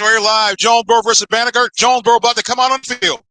And we're live. Jonesboro versus Banneker. Jonesboro about to come out on the field.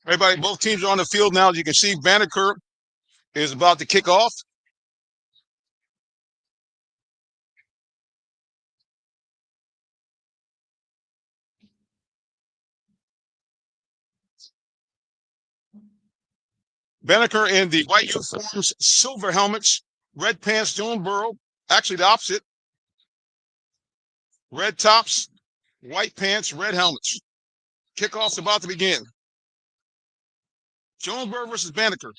Everybody, both teams are on the field now. As you can see, Banneker is about to kick off. Banneker in the white uniforms, silver helmets, red pants, Jonesboro. Actually, the opposite. Red tops, white pants, red helmets. Kickoff's about to begin. Jonesboro versus Banneker.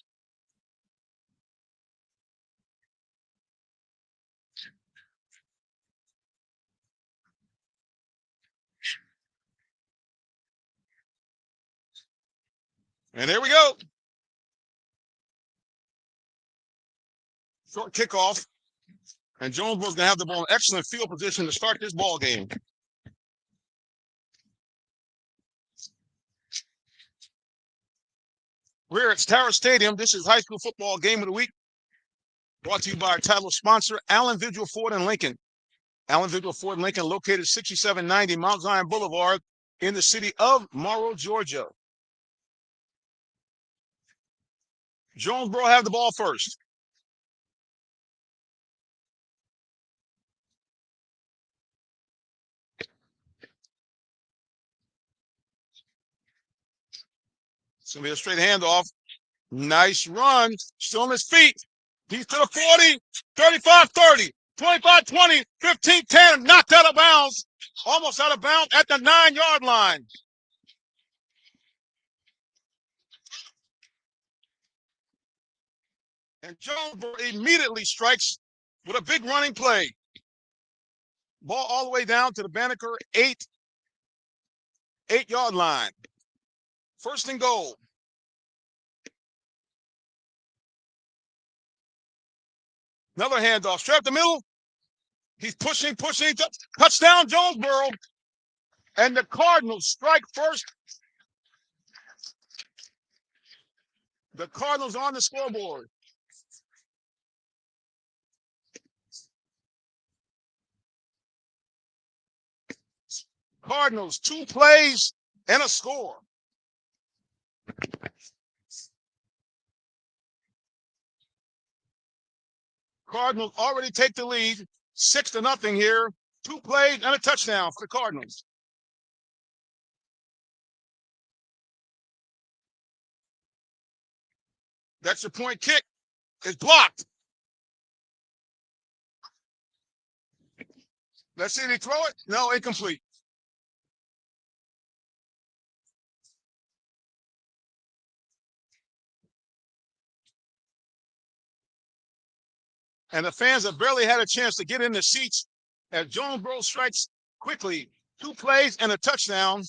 And there we go. Short kickoff. And Jonesboro's going to have the ball in excellent field position to start this ball game. We're at Tara Stadium. This is high school football game of the week. Brought to you by our title sponsor, Allen Vigil Ford and Lincoln. Allen Vigil Ford and Lincoln, located 6790 Mount Zion Boulevard in the city of Morrow, Georgia. Jonesboro have the ball first. It's going to be a straight handoff. Nice run. Still on his feet. He's to the 40, 35-30, 25-20, 15-10. Knocked out of bounds. Almost out of bounds at the 9-yard line. And Jonesboro immediately strikes with a big running play. Ball all the way down to the Banneker 8-yard line. First and goal. Another handoff. Straight up the middle. He's pushing. Touchdown, Jonesboro. And the Cardinals strike first. The Cardinals on the scoreboard. Cardinals, 2 plays and a score. Cardinals already take the lead, 6-0 here. 2 plays and a touchdown for the Cardinals. That's your point kick. It's blocked. Let's see if they throw it. No, incomplete. And the fans have barely had a chance to get in the seats as Jonesboro strikes quickly. 2 plays and a touchdown.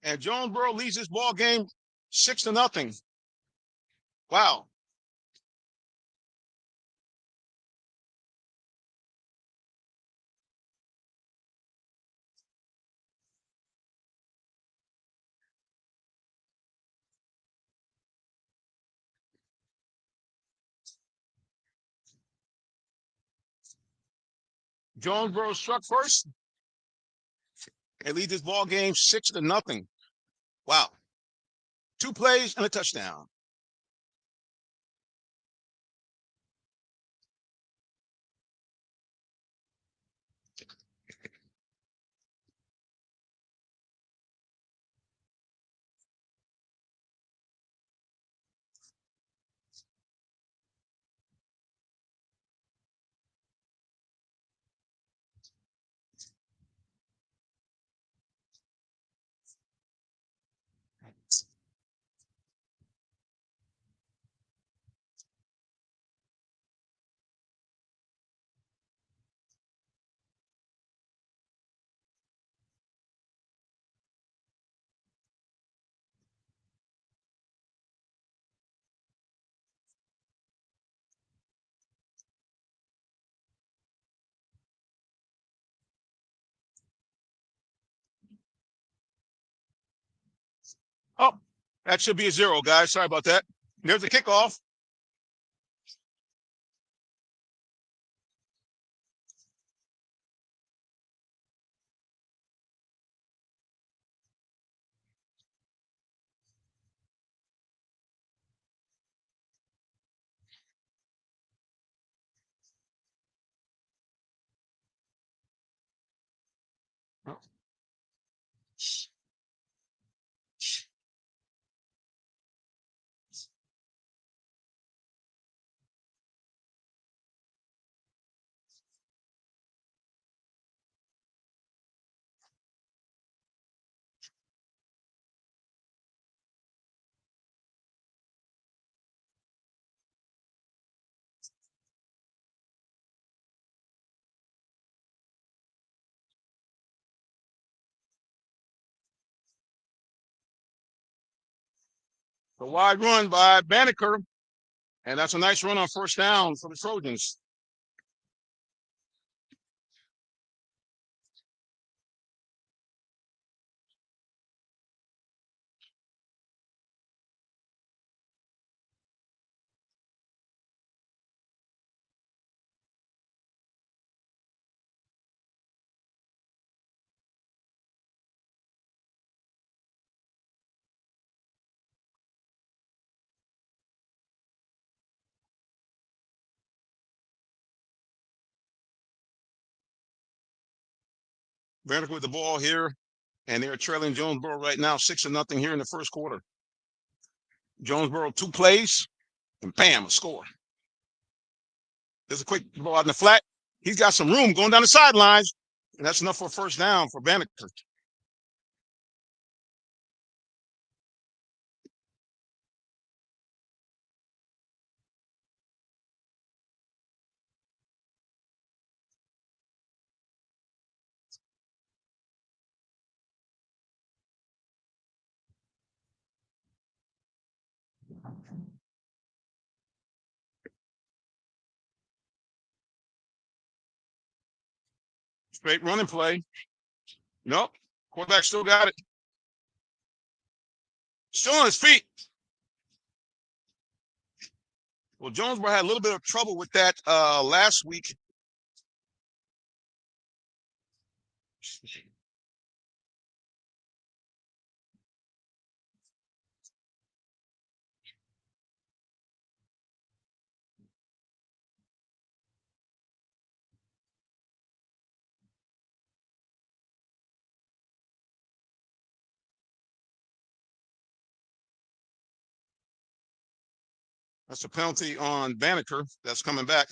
And Jonesboro leads this ball game 6-0. Wow. Jonesboro struck first and lead this ball game 6-0. Wow. 2 plays and a touchdown. Oh, that should be a 0, guys. Sorry about that. There's the kickoff. The wide run by Banneker. And that's a nice run on first down for the Trojans. Banneker with the ball here. And they're trailing Jonesboro right now 6-0 here in the first quarter. Jonesboro 2 plays and bam, a score. There's a quick ball out in the flat. He's got some room going down the sidelines. And that's enough for a first down for Banneker. Straight running play. Nope. Quarterback still got it. Still on his feet. Well, Jonesboro had a little bit of trouble with that last week. That's a penalty on Banneker. That's coming back.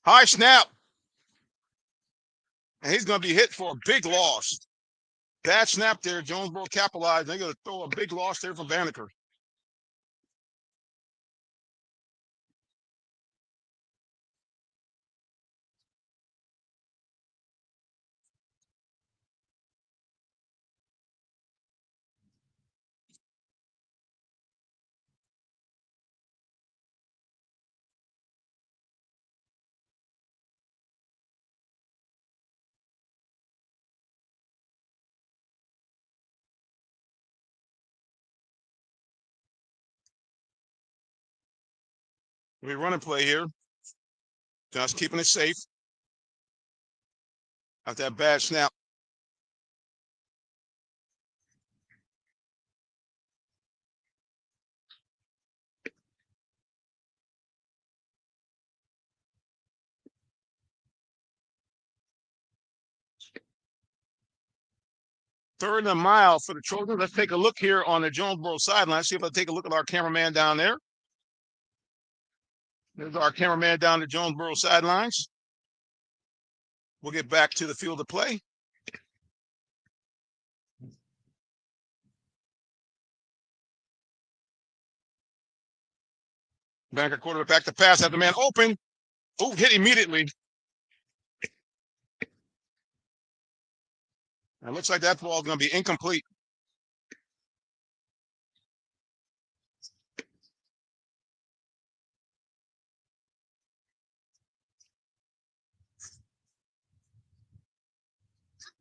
High snap. And he's going to be hit for a big loss. Bad snap there. Jonesboro capitalized. They're going to throw a big loss there from Banneker. We running play here. Just keeping it safe. After that bad snap. Third and a mile for the Trojans. Let's take a look here on the Jonesboro sideline. See if I take a look at our cameraman down there. There's our cameraman down the Jonesboro sidelines. We'll get back to the field of play. Banneker quarterback back to pass. Have the man open. Oh, hit immediately. It looks like that ball is going to be incomplete.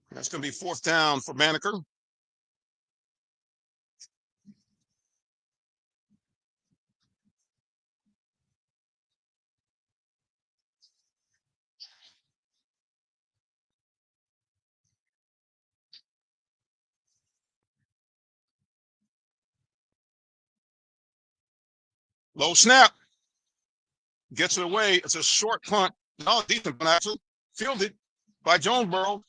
That's going to be fourth down for Banneker. Low snap. Gets it away. It's a short punt. No, decent punt, actually. Fielded by Jonesboro.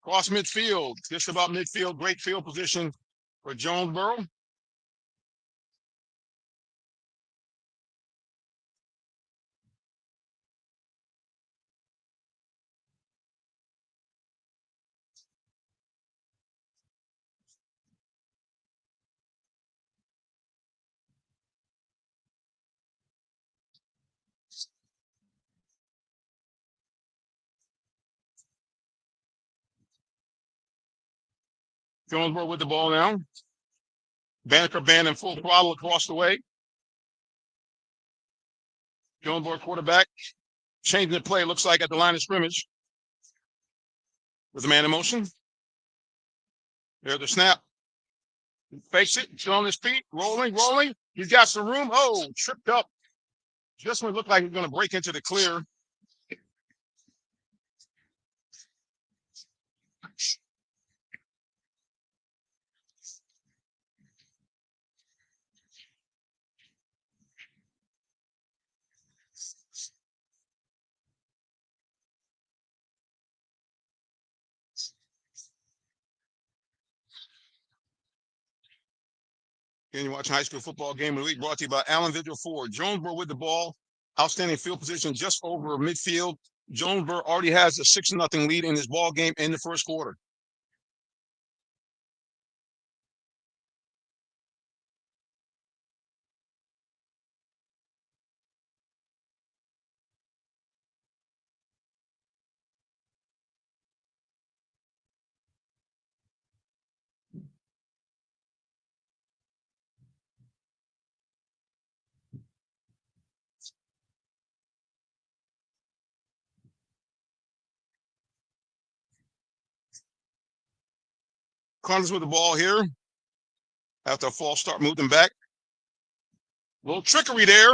Cross midfield. Just about midfield. Great field position for Jonesboro. Jonesboro with the ball now. Banneker band in full throttle across the way. Jonesboro quarterback changing the play, looks like at the line of scrimmage. With the man in motion. There's the snap. He fakes it, still on his feet, rolling. He's got some room. Oh, tripped up. Just when it looked like he was going to break into the clear. Again, you're watching High School Football Game of the Week, brought to you by Allen Vigil Ford. Jonesboro with the ball. Outstanding field position just over midfield. Jonesboro already has a 6-0 lead in this ball game in the first quarter. Cardinals with the ball here. After a false start, moved them back. A little trickery there.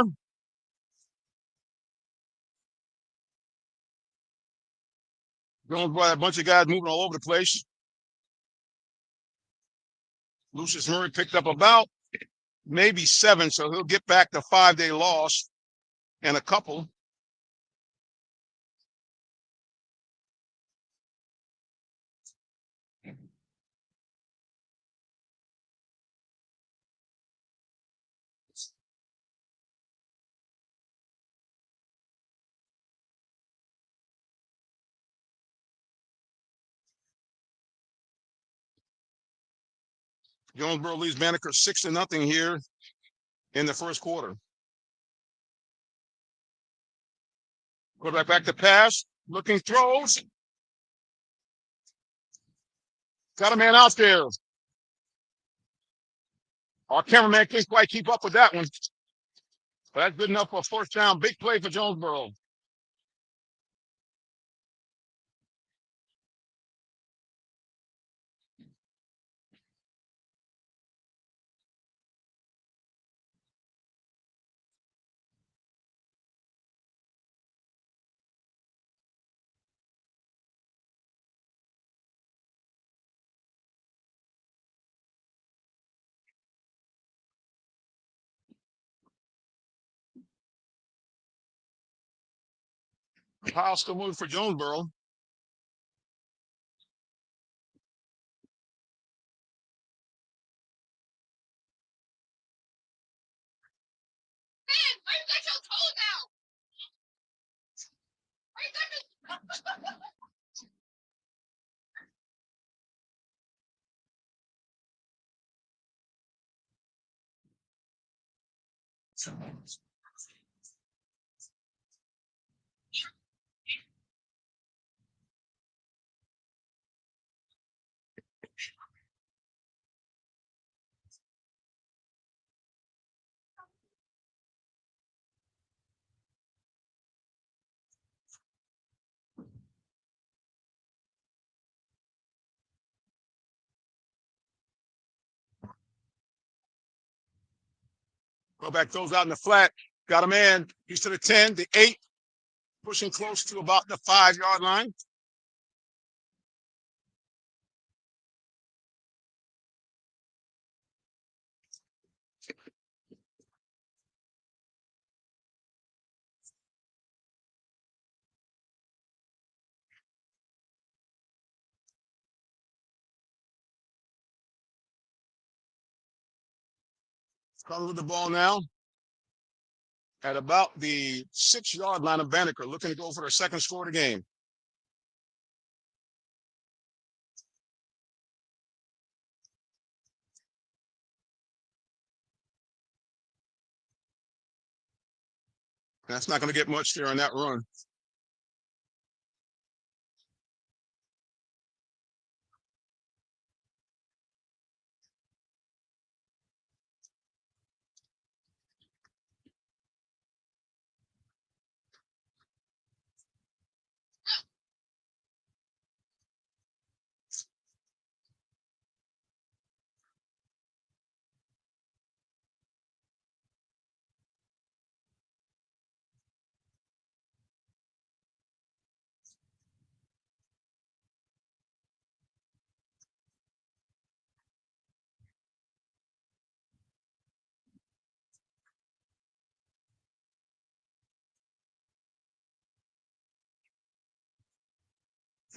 Jonesboro had a bunch of guys moving all over the place. Lucius Murray picked up about maybe 7, so he'll get back the 5-day loss and a couple. Jonesboro leads Banneker 6-0 here in the first quarter. Quarterback back to pass, looking, throws. Got a man out there. Our cameraman can't quite keep up with that one. But that's good enough for a first down. Big play for Jonesboro. Powell still moving for Jonesboro. Quarterback throws out in the flat. Got a man. He's to the 10, the 8, pushing close to about the 5-yard line. Cardinals with the ball now at about the 6-yard line of Banneker, looking to go for their second score of the game. That's not going to get much there on that run.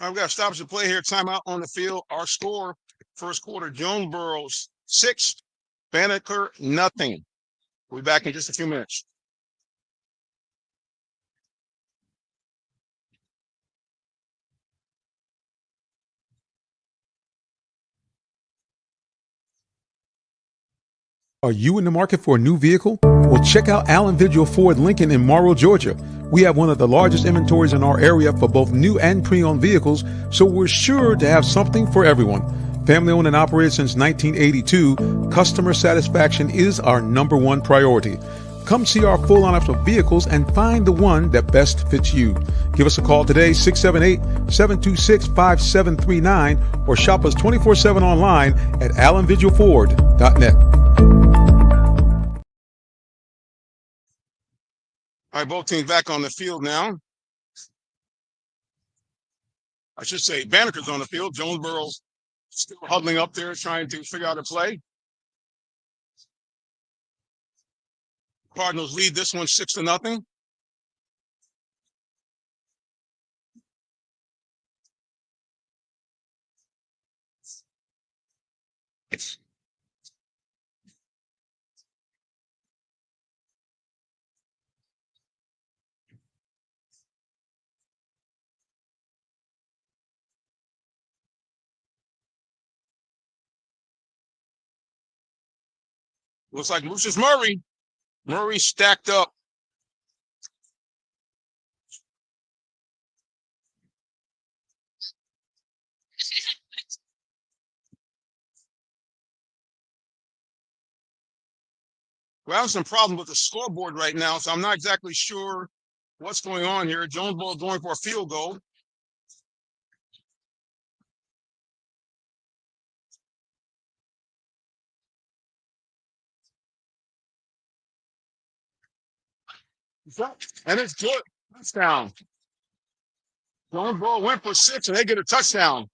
All right, we got to stop the play here. Timeout on the field. Our score, first quarter, Jonesboro's 6, Banneker nothing. We'll be back in just a few minutes. Are you in the market for a new vehicle? Well, check out Allen Vigil Ford Lincoln in Morrow, Georgia. We have one of the largest inventories in our area for both new and pre-owned vehicles, so we're sure to have something for everyone. Family owned and operated since 1982, customer satisfaction is our #1 priority. Come see our full lineup of vehicles and find the one that best fits you. Give us a call today, 678-726-5739, or shop us 24/7 online at allenvigilford.net. All right, both teams back on the field now. I should say Banneker's on the field. Jonesboro's still huddling up there trying to figure out a play. Cardinals lead this one 6-0. Looks like Lucius Murray. Murray stacked up. We're having some problems with the scoreboard right now, so I'm not exactly sure what's going on here. Jonesboro going for a field goal. And it's good. Touchdown. Jonesboro went for 6, and they get a touchdown.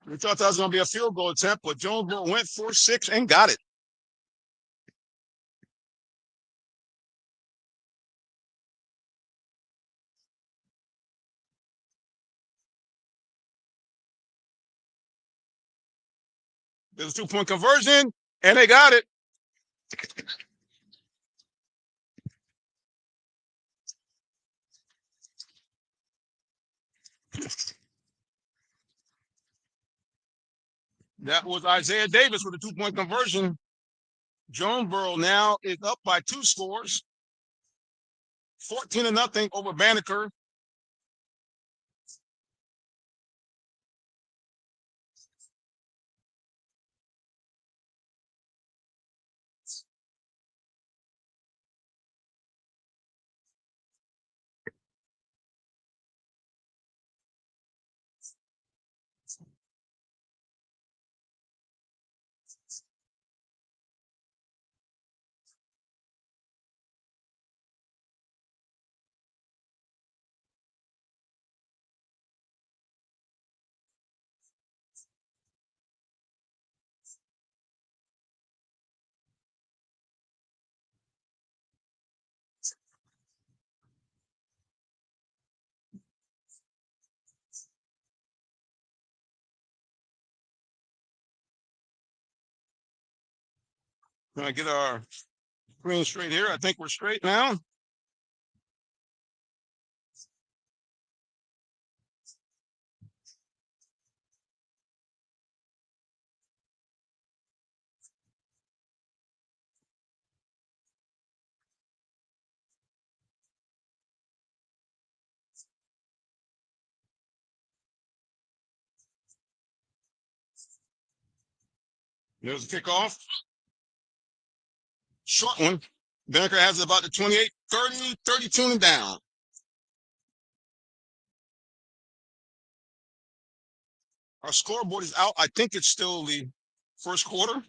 We thought that was going to be a field goal attempt, but Jonesboro went for 6 and got it. There's a 2-point conversion, and they got it. That was Isaiah Davis with a 2-point conversion. Jonesboro now is up by 2 scores, 14-0 over Banneker. Going to get our screen straight here. I think we're straight now. There's a kickoff. Short one. Banneker has it about the 28, 30, 32 and down. Our scoreboard is out. I think it's still the first quarter,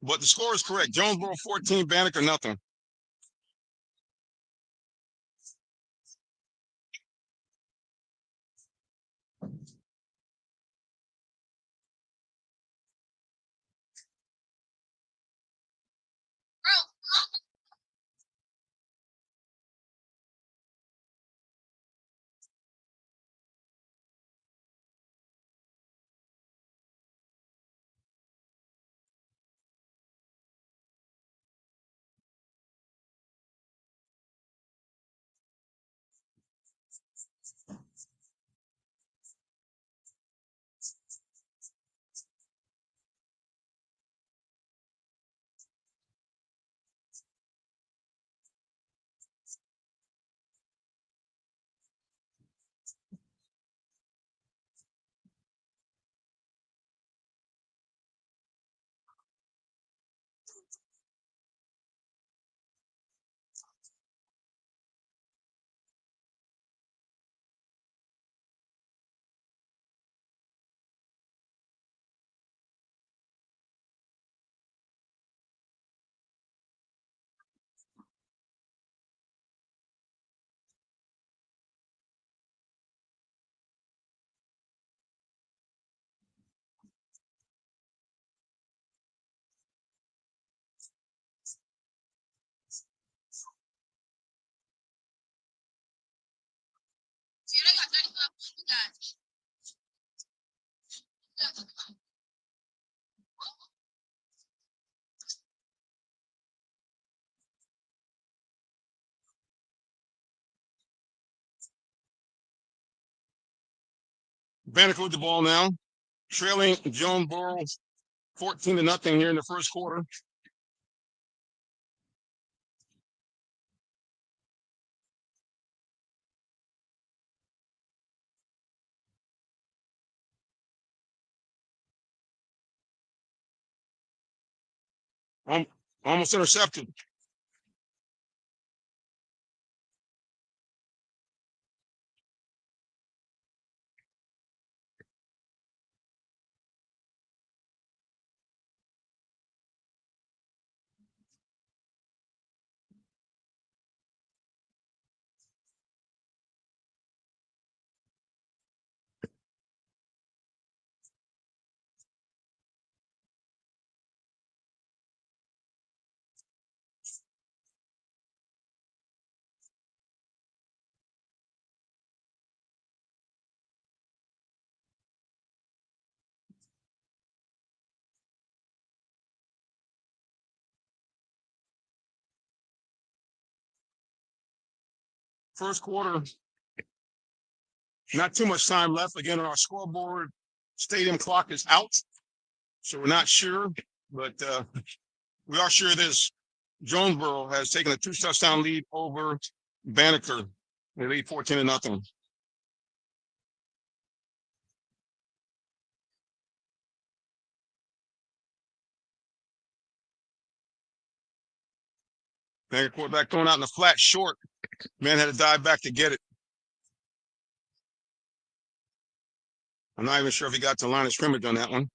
but the score is correct. Jonesboro 14, Banneker nothing. Banneker with the ball now, trailing Jonesboro 14-0 here in the first quarter. Almost intercepted. First quarter, not too much time left. Again, on our scoreboard, stadium clock is out, so we're not sure, but we are sure this Jonesboro has taken a 2-touchdown lead over Banneker. They lead 14-0. Banneker quarterback throwing out in the flat short. Man had to dive back to get it. I'm not even sure if he got to the line of scrimmage on that one.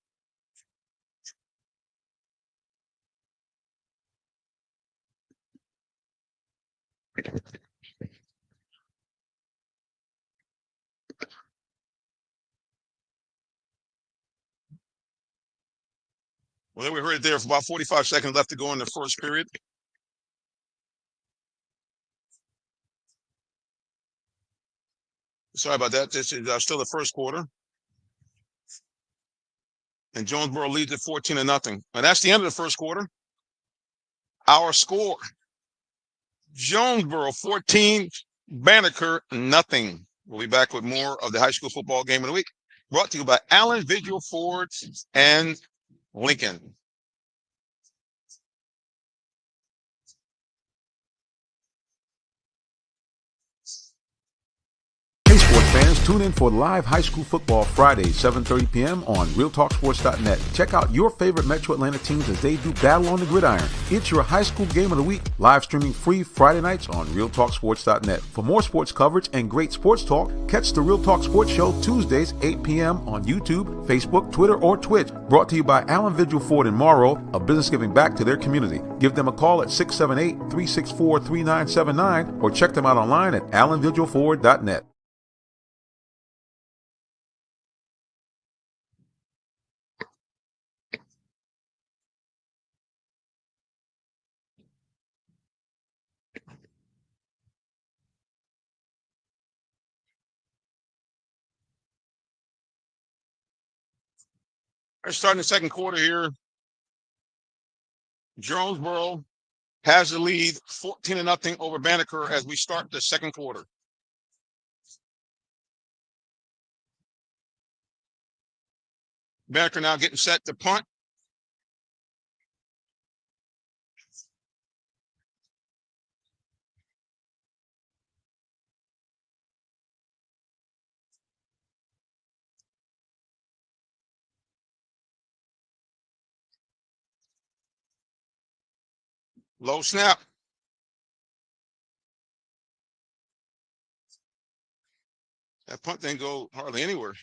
Well, then we heard it there for about 45 seconds left to go in the first period. Sorry about that. This is still the first quarter. And Jonesboro leads at 14-0. And that's the end of the first quarter. Our score, Jonesboro 14, Banneker nothing. We'll be back with more of the high school football game of the week, brought to you by Allen Visual Ford and Lincoln. Hey, sports fans, tune in for live high school football Fridays, 7:30 p.m. on RealTalkSports.net. Check out your favorite Metro Atlanta teams as they do battle on the gridiron. It's your high school game of the week, live streaming free Friday nights on RealTalkSports.net. For more sports coverage and great sports talk, catch the Real Talk Sports Show Tuesdays, 8 p.m. on YouTube, Facebook, Twitter, or Twitch. Brought to you by Allen Visual Ford in Morrow, a business giving back to their community. Give them a call at 678-364-3979 or check them out online at AllenVisualFord.net. Starting the second quarter here, Jonesboro has the lead 14-0 over Banneker as we start the second quarter. Banneker now getting set to punt. Low snap. That punt didn't go hardly anywhere.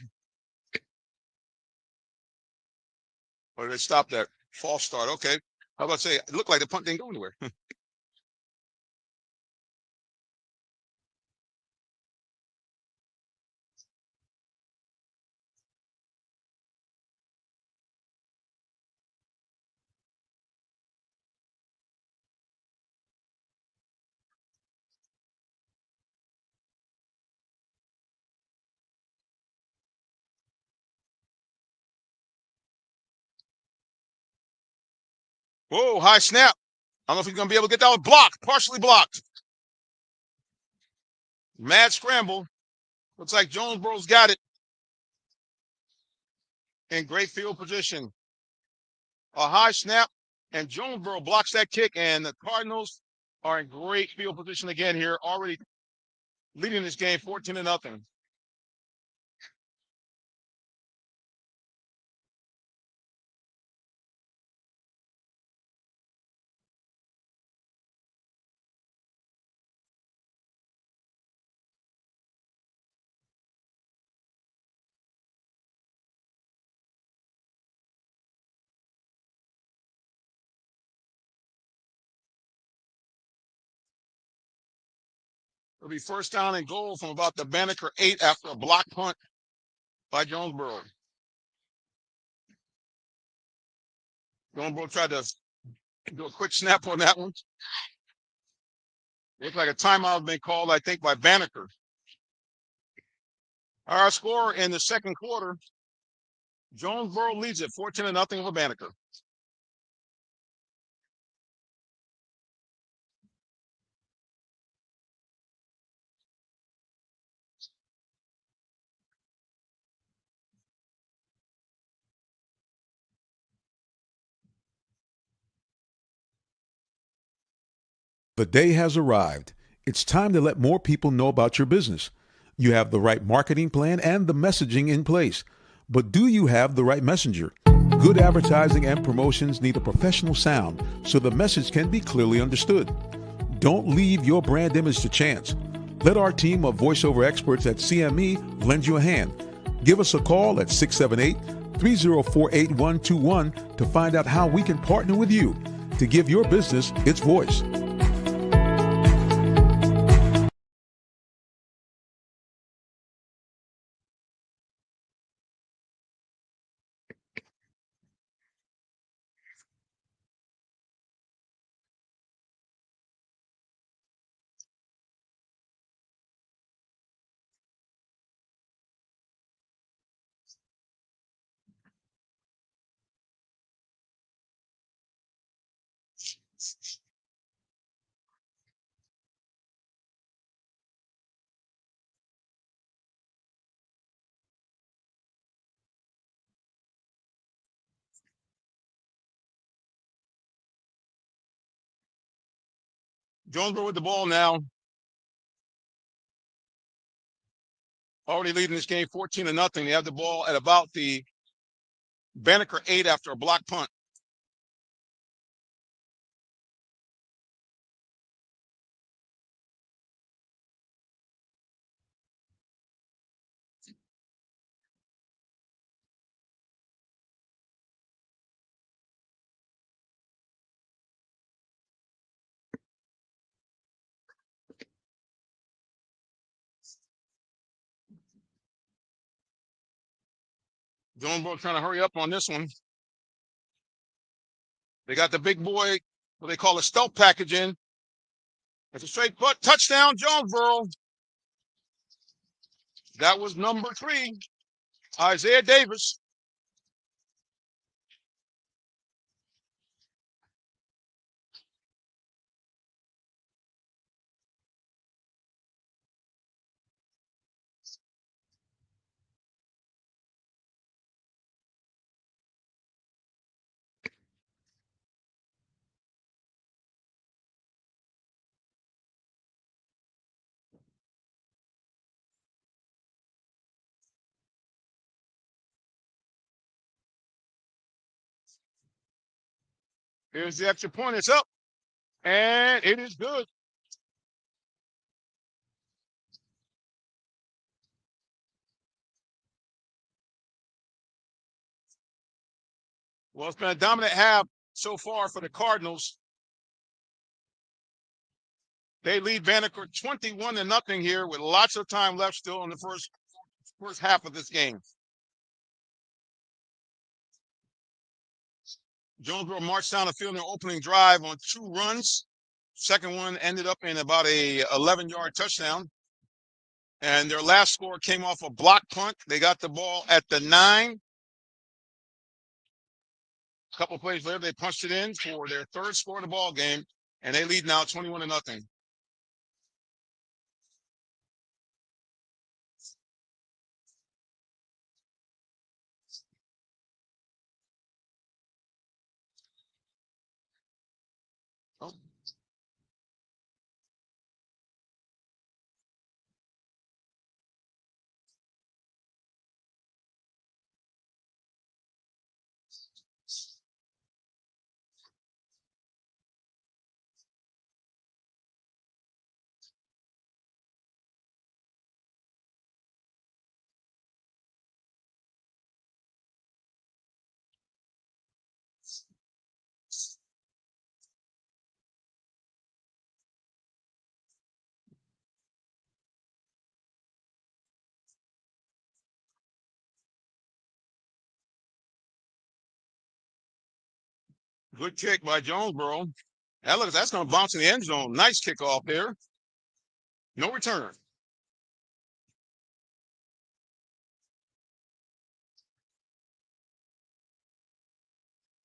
Or did they stop that false start? Okay. How about say it looked like the punt didn't go anywhere? Whoa, high snap. I don't know if he's going to be able to get that one blocked, partially blocked. Mad scramble. Looks like Jonesboro's got it in great field position. A high snap, and Jonesboro blocks that kick, and the Cardinals are in great field position again here, already leading this game 14-0. It'll be first down and goal from about the Banneker 8 after a block punt by Jonesboro. Jonesboro tried to do a quick snap on that one. Looks like a timeout has been called, I think, by Banneker. Our score in the second quarter, Jonesboro leads it 14-0 over Banneker. The day has arrived. It's time to let more people know about your business. You have the right marketing plan and the messaging in place. But do you have the right messenger? Good advertising and promotions need a professional sound so the message can be clearly understood. Don't leave your brand image to chance. Let our team of voiceover experts at CME lend you a hand. Give us a call at 678-304-8121 to find out how we can partner with you to give your business its voice. Jonesboro with the ball now. Already leading this game 14-0. They have the ball at about the Banneker 8 after a block punt. Jonesboro trying to hurry up on this one. They got the big boy, what they call a stealth package in. It's a straight butt touchdown, Jonesboro. That was number 3, Isaiah Davis. Here's the extra point. It's up, and it is good. Well, it's been a dominant half so far for the Cardinals. They lead Banneker 21-0 here with lots of time left still in the first half of this game. Jonesboro marched down the field in their opening drive on 2 runs. Second one ended up in about a 11-yard touchdown. And their last score came off a block punt. They got the ball at the 9. A couple plays later, they punched it in for their third score of the ball game, and they lead now 21-0. Oh. Good kick by Jonesboro. That's going to bounce in the end zone. Nice kickoff there. No return.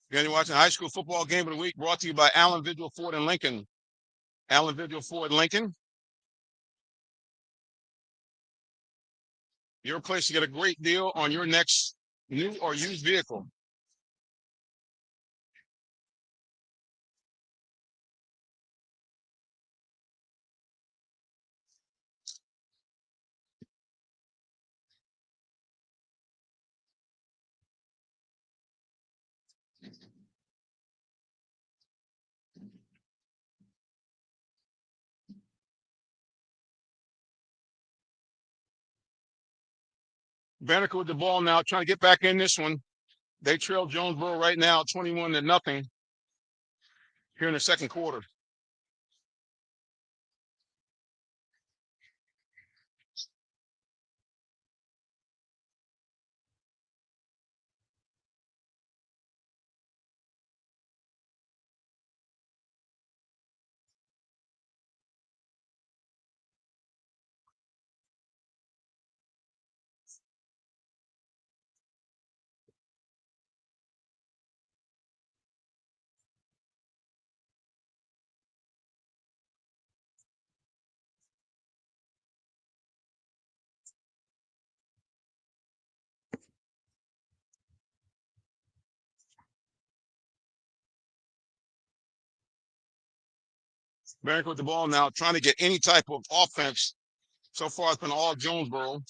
Again, you're watching High School Football Game of the Week, brought to you by Allen Vigil Ford and Lincoln. Allen Vigil Ford Lincoln. Your place to get a great deal on your next new or used vehicle. Banneker with the ball now, trying to get back in this one. They trail Jonesboro right now, 21-0 here in the second quarter. Banneker with the ball now, trying to get any type of offense. So far, it's been all Jonesboro.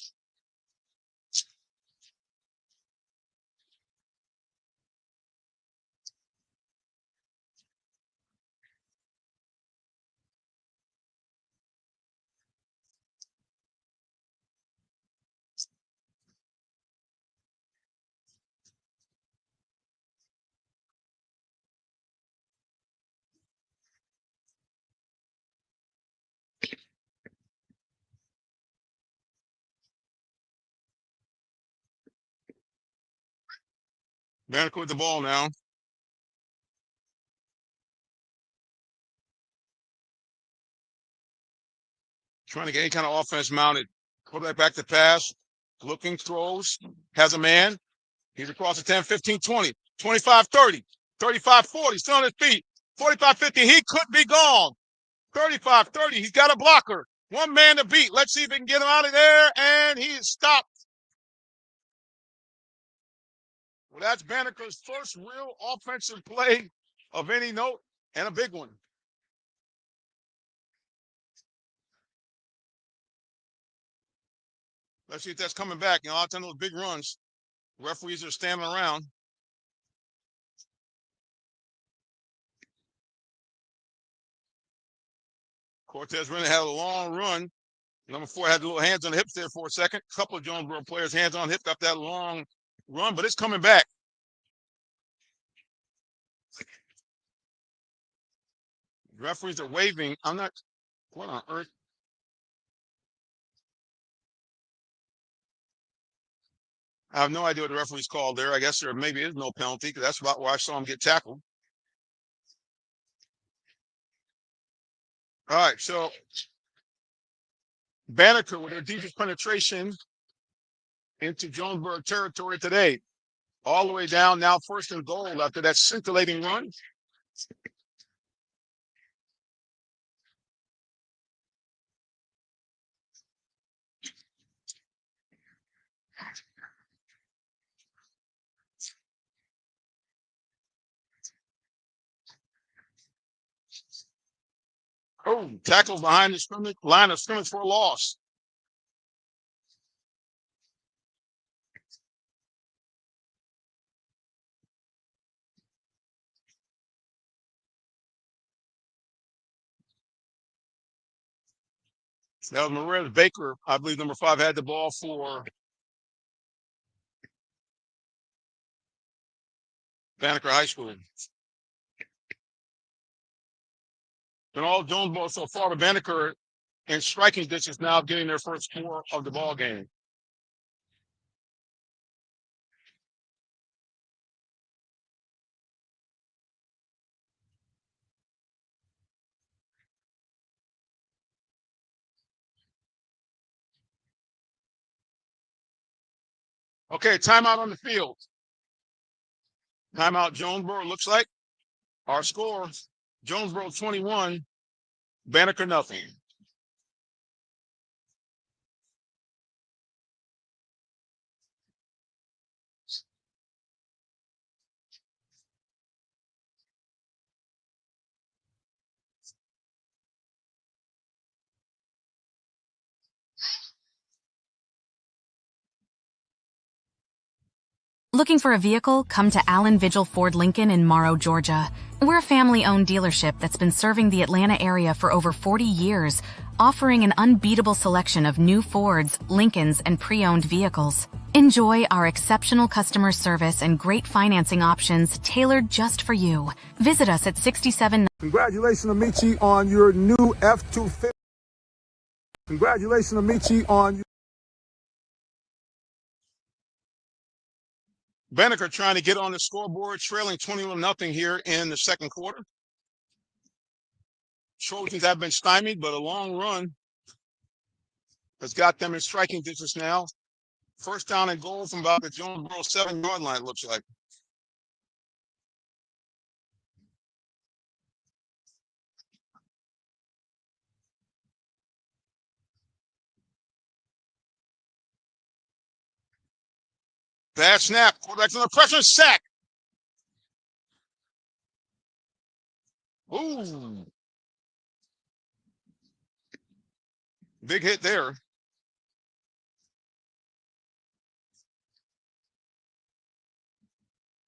Banneker with the ball now. Trying to get any kind of offense mounted. Quarterback back to pass. Looking, throws. Has a man. He's across the 10, 15, 20, 25, 30, 35, 40. Still on his feet. 45, 50. He could be gone. 35, 30. He's got a blocker. One man to beat. Let's see if we can get him out of there. And he is stopped. Well, that's Banneker's first real offensive play of any note, and a big one. Let's see if that's coming back. You know, a lot of those big runs. Referees are standing around. Cortez Renner had a long run. Number 4 had the little hands on the hips there for a second. A couple of Jonesboro players hands on hip got that long run, but it's coming back. Referees are waving. I'm not. What on earth? I have no idea what the referees called there. I guess there maybe is no penalty because that's about where I saw him get tackled. All right, so Banneker with their deepest penetration into Jonesboro territory today. All the way down, now first and goal after that scintillating run. Oh, tackle behind the line of scrimmage for a loss. That was Marez Baker, I believe number 5, had the ball for Banneker High School. And all Jonesboro so far, but Banneker in striking distance now getting their first score of the ball game. Okay, timeout on the field. Timeout Jonesboro looks like. Our score, Jonesboro 21, Banneker nothing. Looking for a vehicle? Come to Allen Vigil Ford Lincoln in Morrow, Georgia. We're a family-owned dealership that's been serving the Atlanta area for over 40 years, offering an unbeatable selection of new Fords, Lincolns, and pre-owned vehicles. Enjoy our exceptional customer service and great financing options tailored just for you. Visit us at 67. Congratulations, Amici, on your new F-250. Congratulations, Amici, on your... Banneker trying to get on the scoreboard, trailing 21-0 here in the second quarter. Trojans have been stymied, but a long run has got them in striking distance now. First down and goal from about the Jonesboro 7-yard line, it looks like. Bad snap. Quarterback's under pressure. Sack. Ooh. Big hit there.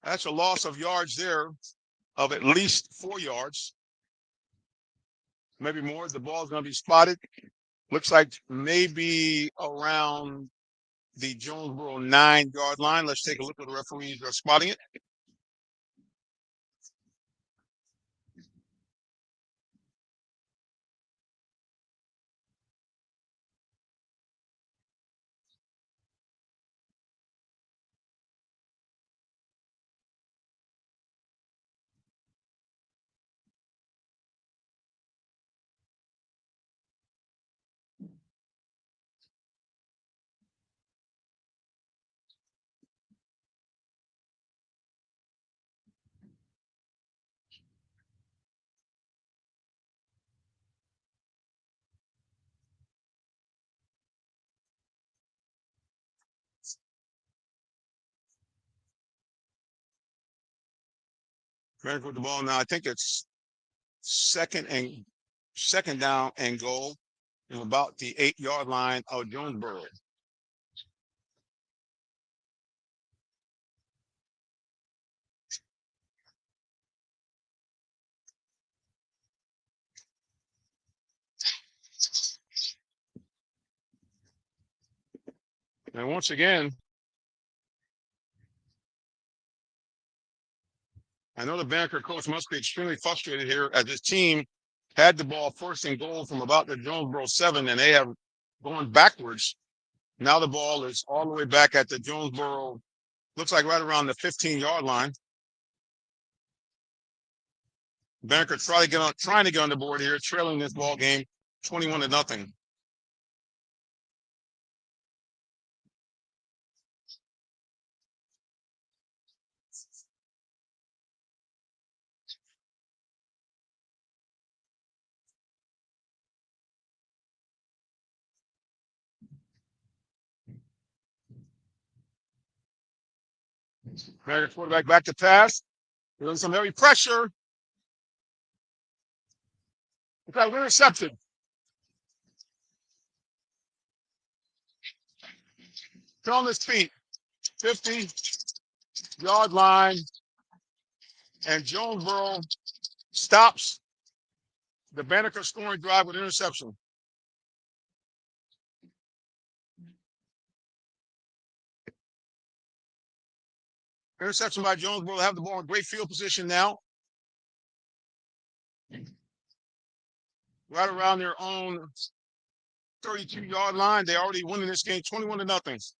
That's a loss of yards there of at least 4 yards. Maybe more. The ball's going to be spotted. Looks like maybe around the Jonesboro 9-yard line. Let's take a look at the referees are spotting it. Banneker with the ball now. I think it's second down and goal from about the 8-yard line of Jonesboro. And once again, I know the Banneker coach must be extremely frustrated here as his team had the ball first and goal from about the Jonesboro 7, and they have gone backwards. Now the ball is all the way back at the Jonesboro, looks like right around the 15-yard line. Banneker trying to get on the board here, trailing this ball game 21-0. Banneker quarterback back to pass. Feeling some heavy pressure. It's got intercepted. Still on his feet. 50-yard line. And Jonesboro stops the Banneker scoring drive with interception. Interception by Jonesboro. They have the ball in great field position now. Right around their own 32-yard line. They're already winning this game 21-0.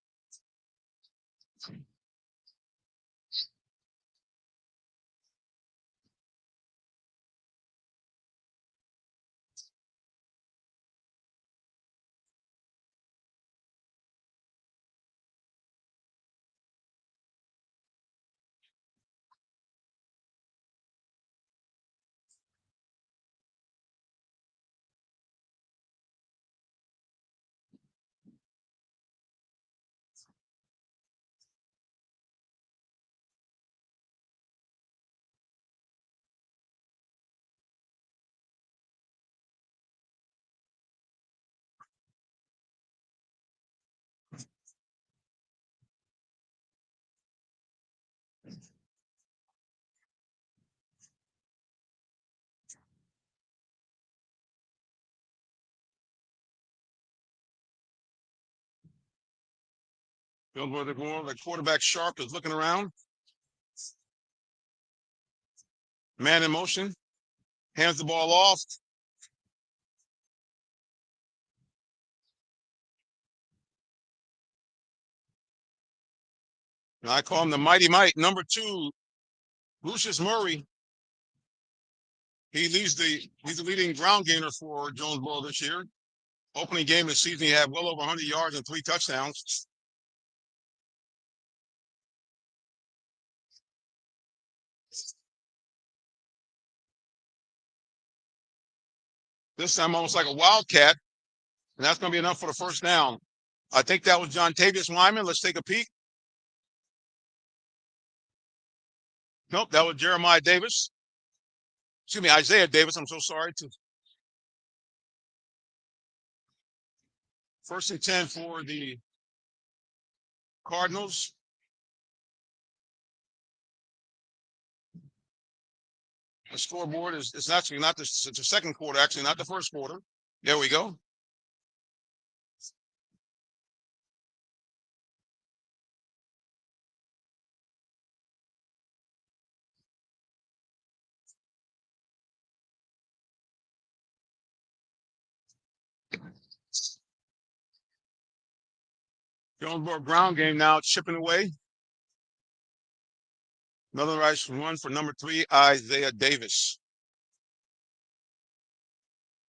Jonesboro, the quarterback Sharp is looking around. Man in motion. Hands the ball off. And I call him the Mighty Mike. Number 2, Lucius Murray. He's the leading ground gainer for Jonesboro this year. Opening game of the season, he had well over 100 yards and 3 touchdowns. This time almost like a wildcat, and that's going to be enough for the first down. I think that was John Tavius Wyman. Let's take a peek. Nope, that was Jeremiah Davis. Excuse me, Isaiah Davis. I'm so sorry. First and 10 for the Cardinals. The scoreboard is actually not it's the second quarter, actually, not the first quarter. There we go. Jonesboro ground game now, chipping away. Another nice run for number 3, Isaiah Davis.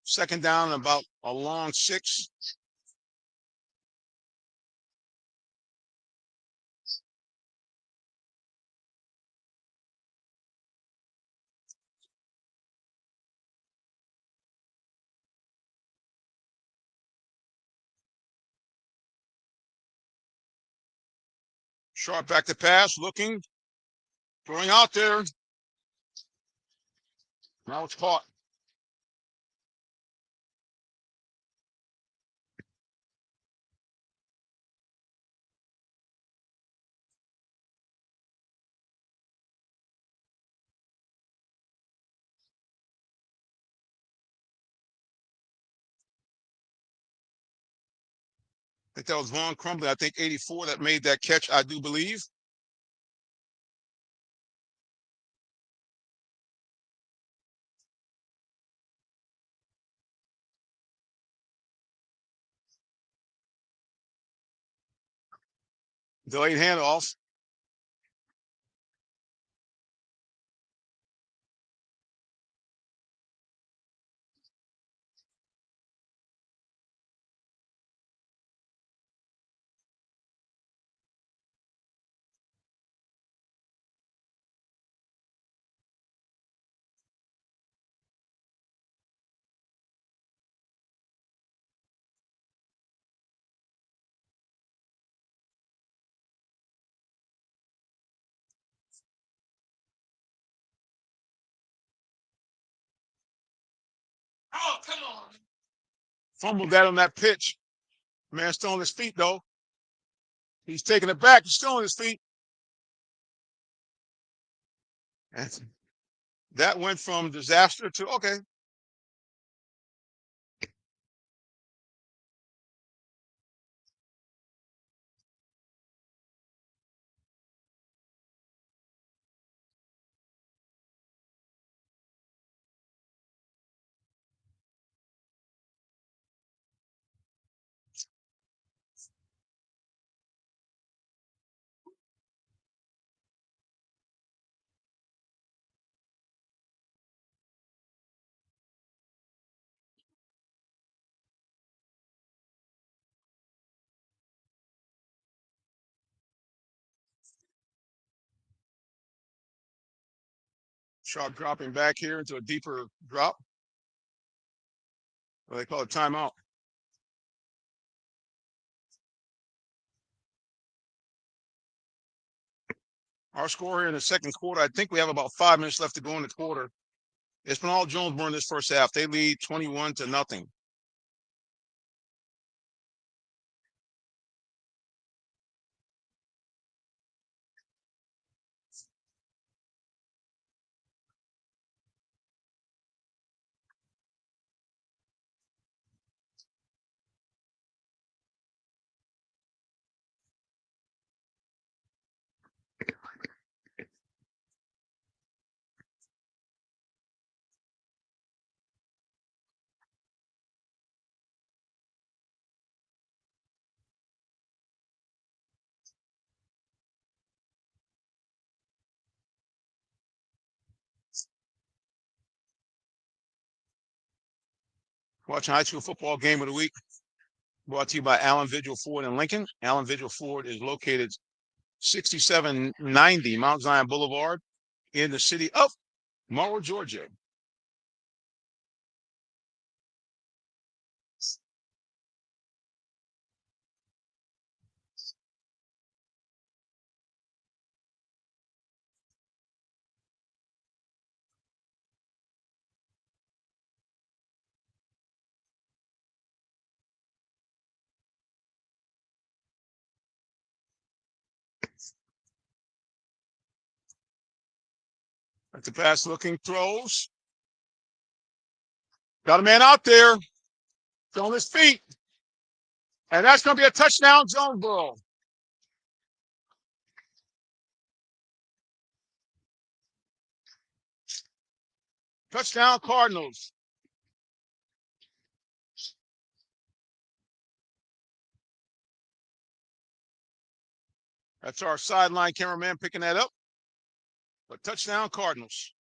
Second down, about a long 6. Sharp back to pass, looking, throwing out there. Now it's caught. I think that was Vaughn Crumbly. I think 84 that made that catch, I do believe. Delayed handoff. Fumbled that on that pitch. Man still on his feet, though. He's taking it back. He's still on his feet. And that went from disaster to okay. Sharp dropping back here into a deeper drop. What they call it, timeout. Our score here in the second quarter, I think we have about 5 minutes left to go in the quarter. It's been all Jonesboro in this first half. They lead 21-0. Watching high school football game of the week. Brought to you by Allen Vigil Ford in Lincoln. Allen Vigil Ford is located 6790 Mount Zion Boulevard in the city of Morrow, Georgia. At the pass looking throws. Got a man out there. Still on his feet. And that's going to be a touchdown, Jonesboro. Touchdown, Cardinals. That's our sideline cameraman picking that up. But touchdown, Cardinals.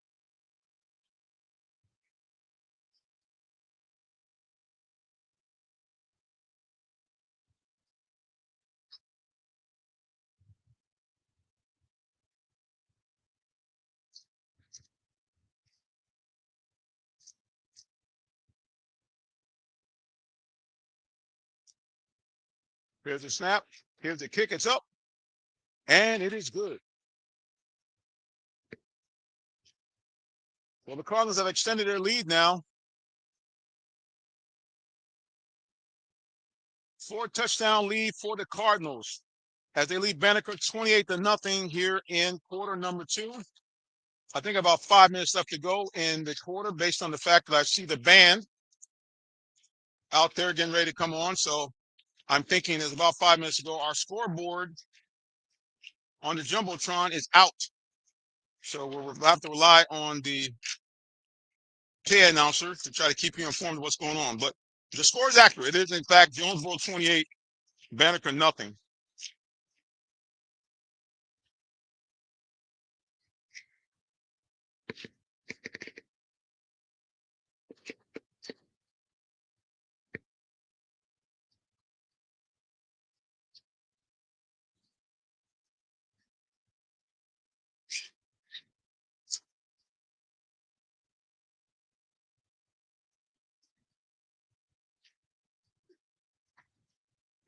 Here's the snap. Here's the kick. It's up. And it is good. Well, the Cardinals have extended their lead now. 4-touchdown lead for the Cardinals as they lead Banneker 28-0 here in quarter number 2. I think about 5 minutes left to go in the quarter based on the fact that I see the band out there getting ready to come on. So I'm thinking there's about 5 minutes to go. Our scoreboard on the Jumbotron is out. So we'll have to rely on the K announcer to try to keep you informed of what's going on. But the score is accurate. It is, in fact, Jonesboro 28, Banneker nothing.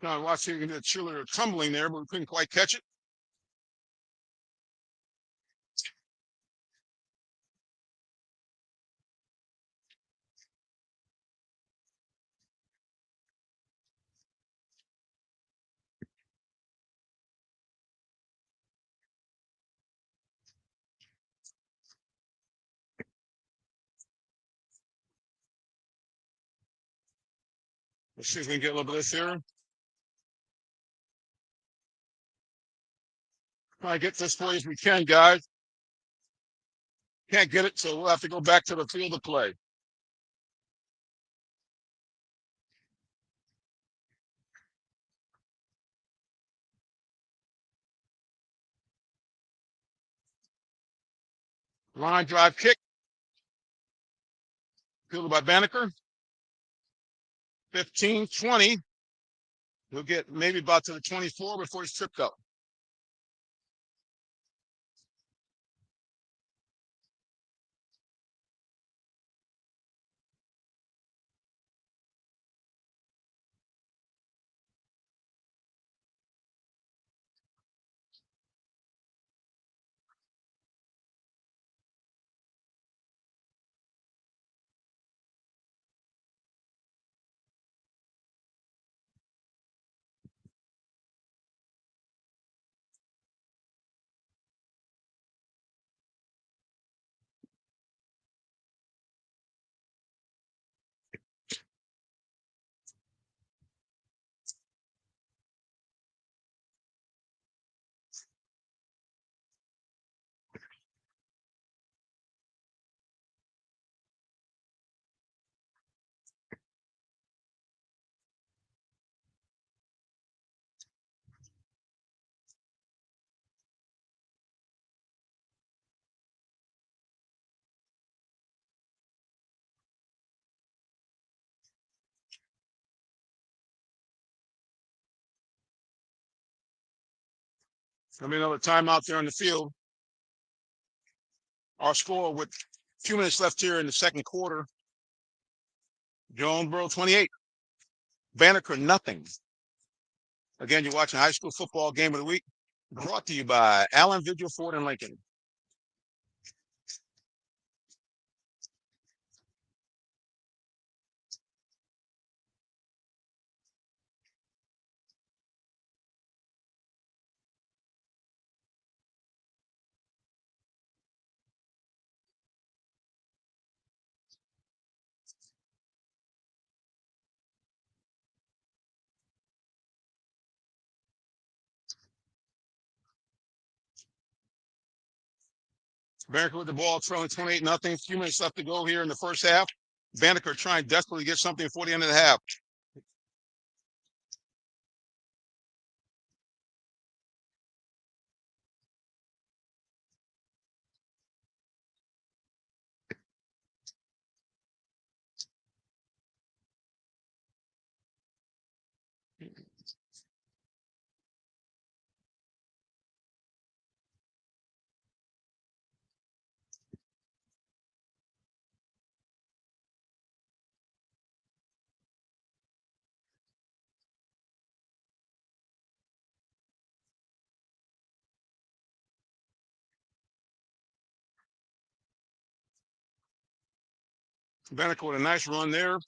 Trying to watch the cheerleader tumbling there, but we couldn't quite catch it. Let's see if we can get a little bit of this here. Try to get this for you if we can, guys. Can't get it, so we'll have to go back to the field of play. Line drive kick. Fielded by Banneker. 15, 20. He'll get maybe about to the 24 before he's tripped up. There'll be another timeout there on the field. Our score with a few minutes left here in the second quarter. Jonesboro 28. Banneker nothing. Again, you're watching High School Football Game of the Week, brought to you by Allen Vigil Ford and Lincoln. Banneker with the ball, trailing 28-0. Few minutes left to go here in the first half. Banneker trying desperately to get something before the end of the half. Banneker with a nice run there.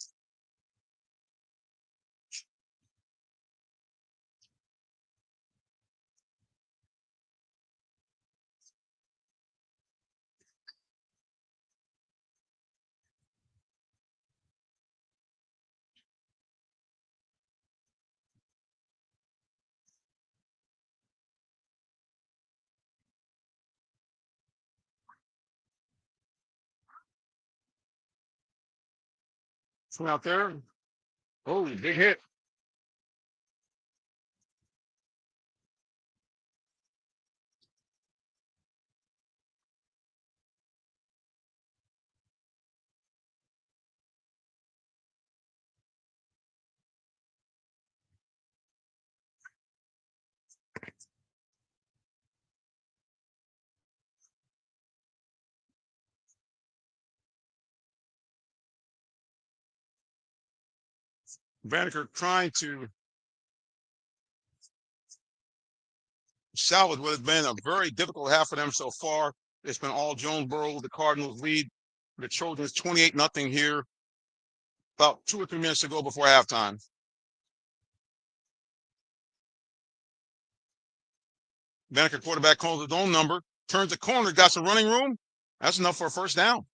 Swing out there. Oh, big hit. Banneker trying to salvage what has been a very difficult half for them so far. It's been all Jonesboro. The Cardinals lead the Trojans 28-0 here. About 2 or 3 minutes to go before halftime. Banneker quarterback calls his own number, turns the corner, got some running room. That's enough for a first down.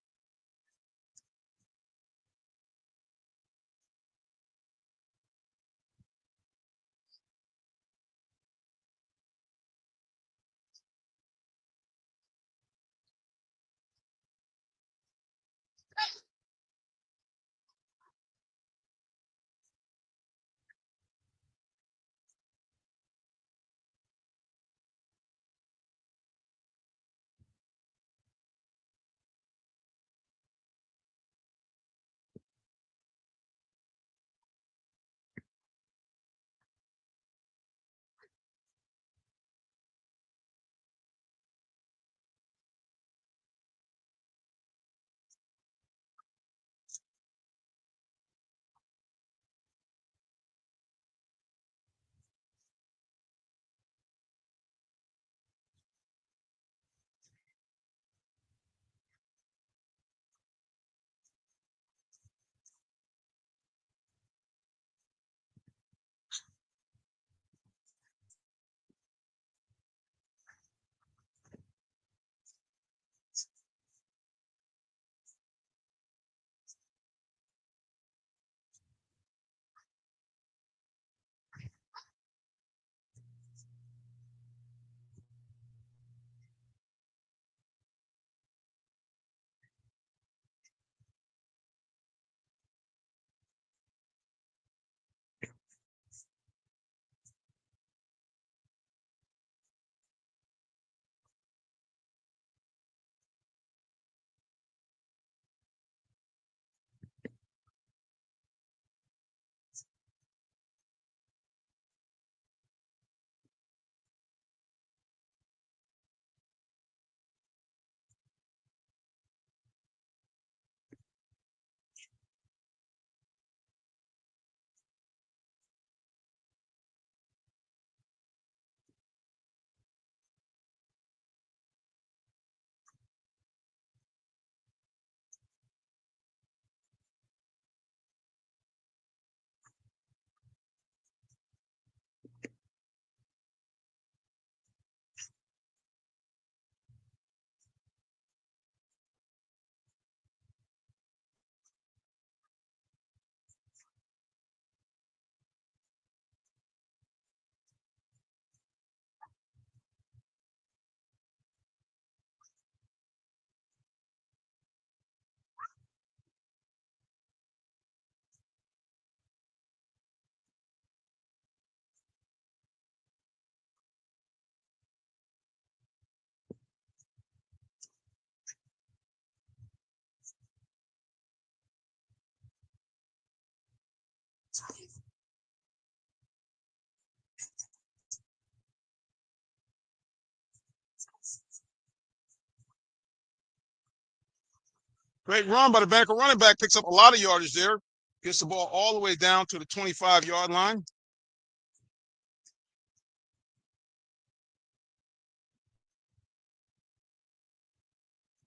Great run by the Banneker running back. Picks up a lot of yardage there. Gets the ball all the way down to the 25-yard line.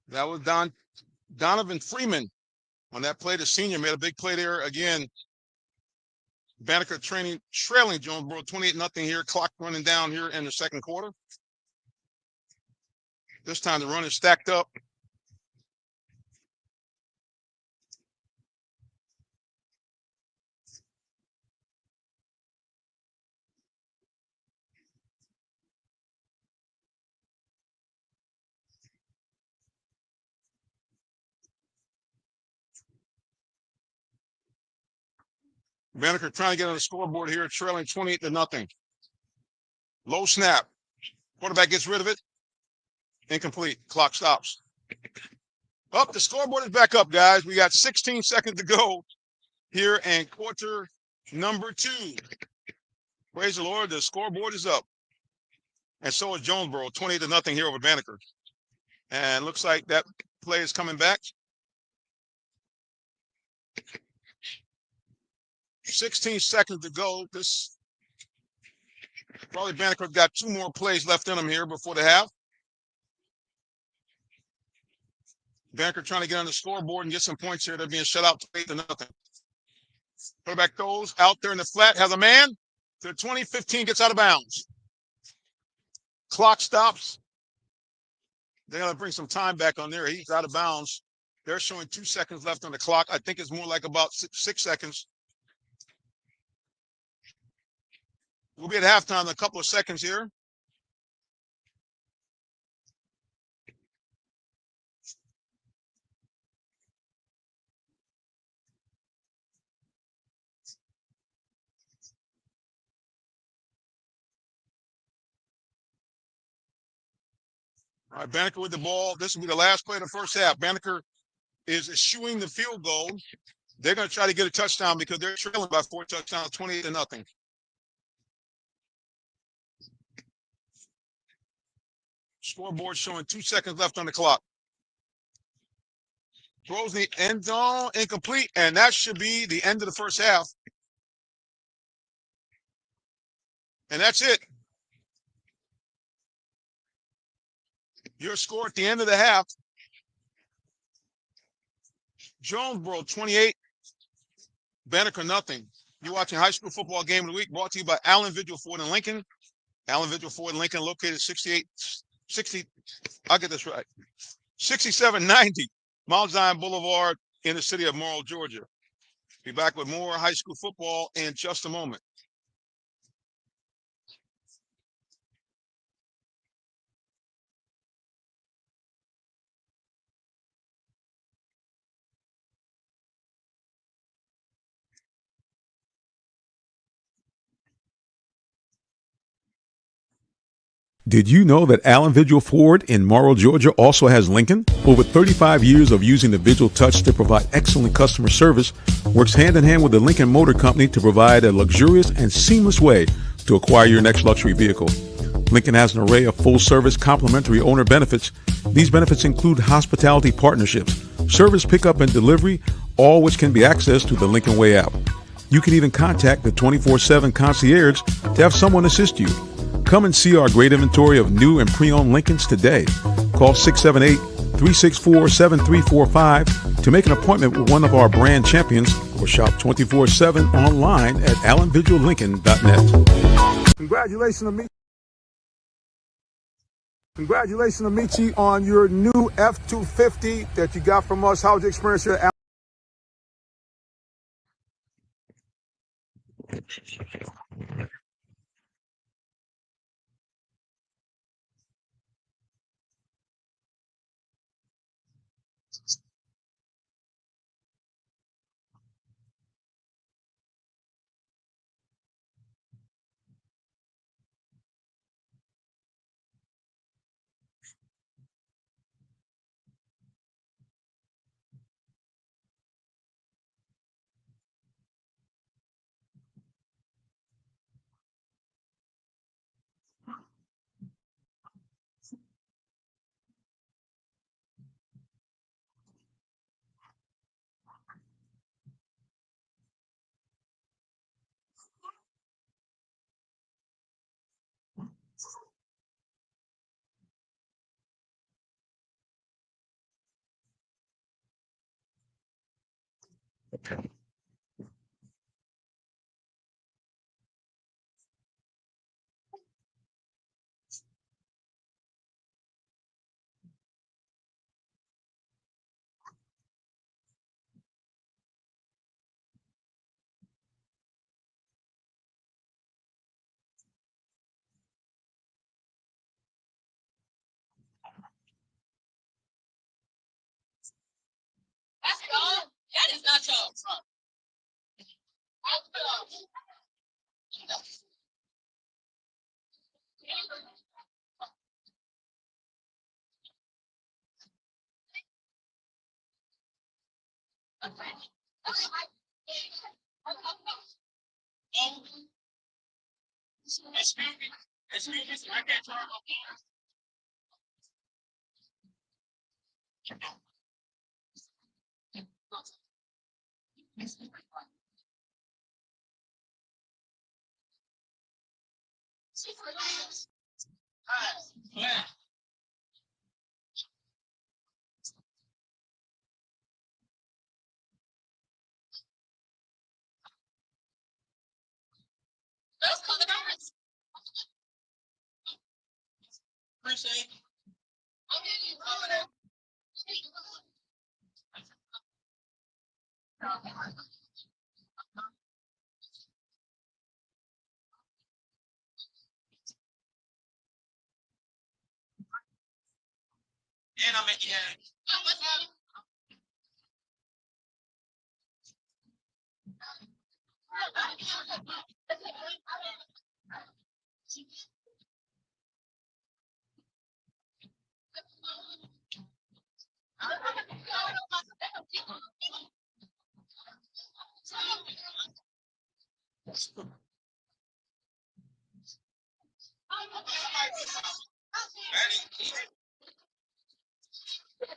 That was Donovan Freeman on that play. The senior made a big play there. Again, Banneker trailing Jonesboro 28-0 here. Clock running down here in the second quarter. This time the run is stacked up. Banneker trying to get on the scoreboard here, trailing 28-0. Low snap. Quarterback gets rid of it. Incomplete. Clock stops. Up, the scoreboard is back up, guys. We got 16 seconds to go here in quarter number 2. Praise the Lord, the scoreboard is up. And so is Jonesboro, 28-0 here over Banneker. And looks like that play is coming back. 16 seconds to go. This probably Banneker got 2 more plays left in them here before the half. Banneker trying to get on the scoreboard and get some points here. They're being shut out 8-0. Quarterback goes out there in the flat, has a man to the 20, 15, gets out of bounds. Clock stops. They're going to bring some time back on there. He's out of bounds. They're showing 2 seconds left on the clock. I think it's more like about 6 seconds. We'll be at halftime in a couple of seconds here. All right, Banneker with the ball. This will be the last play of the first half. Banneker is eschewing the field goal. They're going to try to get a touchdown because they're trailing by 4 touchdowns, 28-0. Scoreboard showing 2 seconds left on the clock. Throws the end zone, incomplete, and that should be the end of the first half. And that's it. Your score at the end of the half. Jonesboro 28, Banneker nothing. You're watching High School Football Game of the Week, brought to you by Allen Vigil Ford in Lincoln. Allen Vigil Ford in Lincoln, located 6790 Mount Zion Boulevard in the city of Morrow, Georgia. Be back with more high school football in just a moment. Did you know that Allen Vigil Ford in Morrow, Georgia also has Lincoln? Over 35 years of using the Vigil Touch to provide excellent customer service, works hand in hand with the Lincoln Motor Company to provide a luxurious and seamless way to acquire your next luxury vehicle. Lincoln has an array of full-service complimentary owner benefits. These benefits include hospitality partnerships, service pickup and delivery, all which can be accessed through the Lincoln Way app. You can even contact the 24/7 concierge to have someone assist you. Come and see our great inventory of new and pre-owned Lincolns today. Call 678-364-7345 to make an appointment with one of our brand champions or shop 24/7 online at allenvigillincoln.net. Congratulations, Amici, on your new F-250 that you got from us. How was your experience here at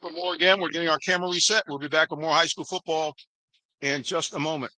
For more again, we're getting our camera reset. We'll be back with more high school football in just a moment.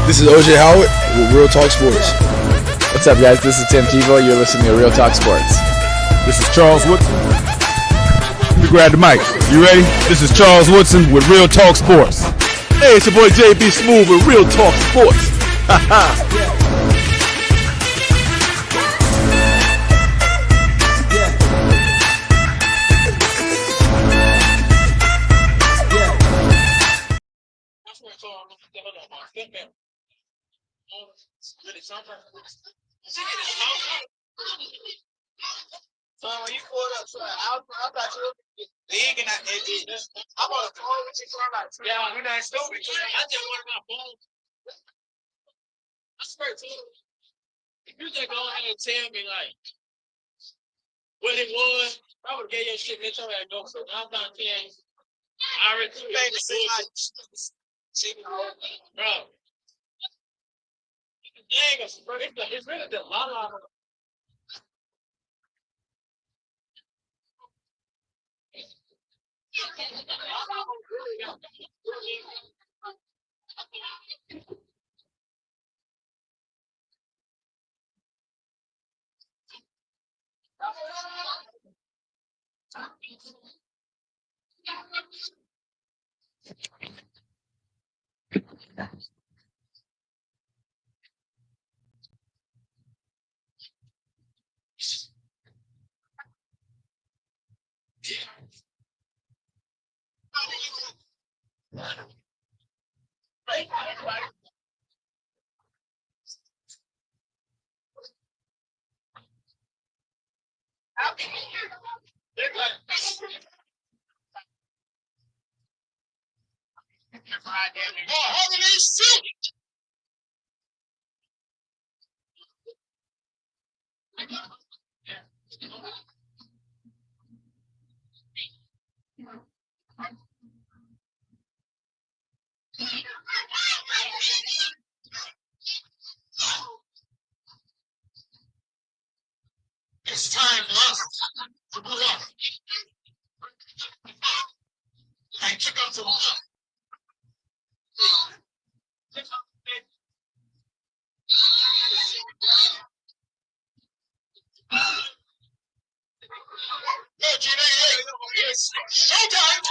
This is OJ Howard with Real Talk Sports. What's up, guys? This is Tim Tebow. You're listening to Real Talk Sports. This is Charles Woodson. Let me grab the mic. You ready? This is Charles Woodson with Real Talk Sports. Hey, it's your boy JB Smooth with Real Talk Sports. So when you pulled up, so I thought you were big and I'm on the phone with you for like 2 hours. You're not stupid. I just wanted my phone. I swear to you, if you just go ahead and tell me like what it was, I would have gave you shit, let your ass go. So I'm not telling you. I already made it seem like bro. Dang, it's really the la. It's time for us to move up. And kick up to the left. It's showtime.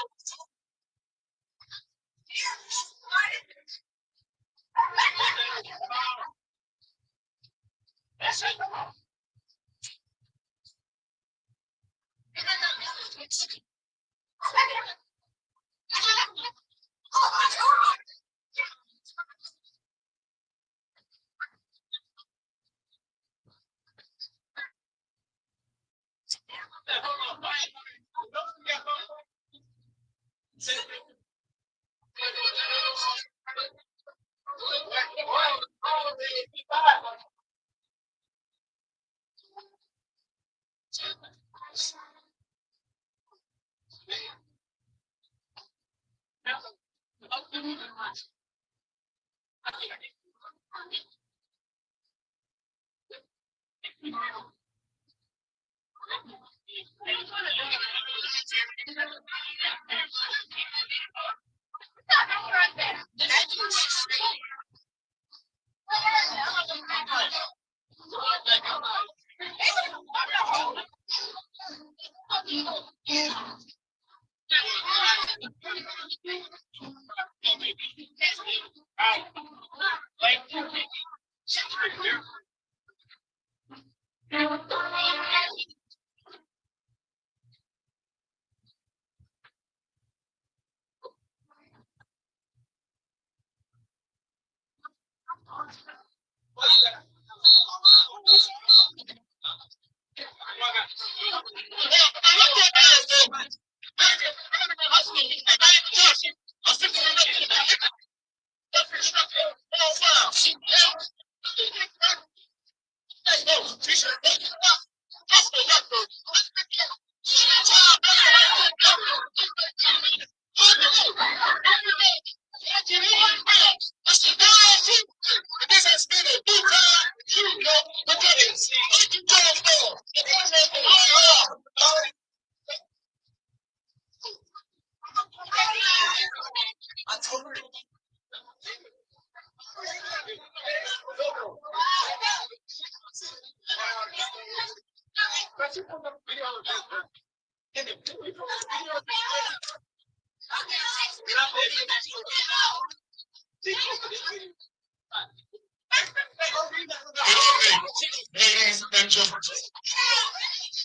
Ladies and gentlemen,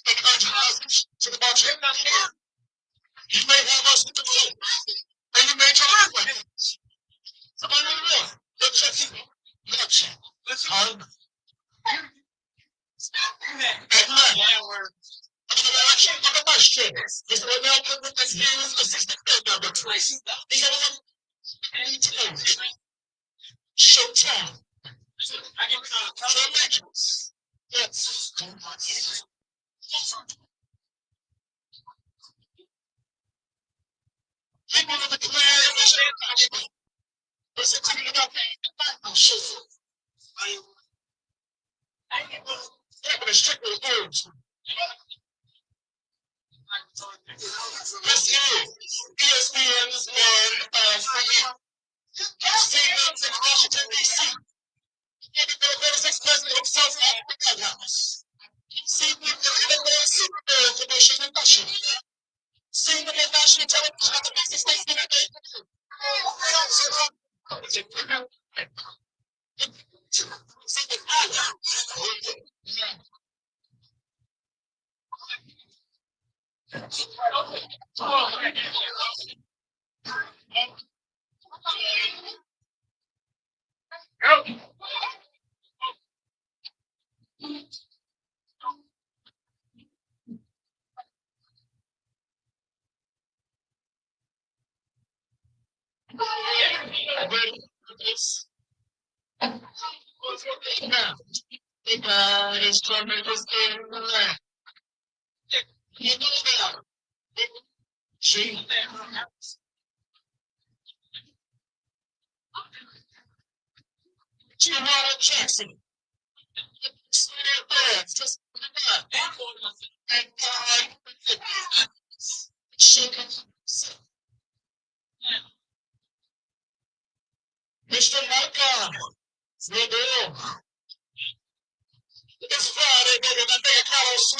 the Cardinals to the box. You may have us in the room, and you may try to win. Somebody in the room. Let's check it. Let's go. Showtime. Yes. People of the clan, listen to me about I'm sure. I'm strictly words. This is ESPN's and stadiums in Washington, D.C. The 36th president of South Africa White House. See people in the Super Bowl commission in Washington. See them on national television at the United States of It's coming this game in the land. You know that. See? Jamala Jackson. See that there. Just and shaking. Mr. Banneker. It's Friday, baby. That nigga Carlos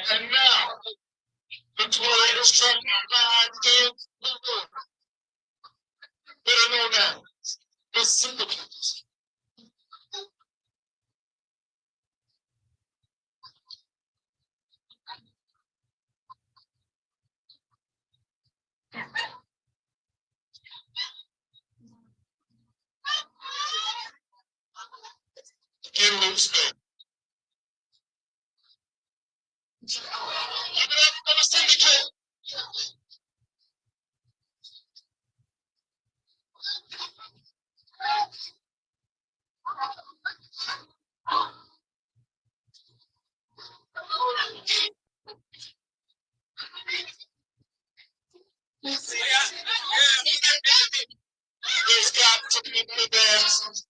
And now, the Toyota's trying to ride in the world. Better know now. The sympathies. Get loose, man. Give it up for the syndicate. There's got to be the best.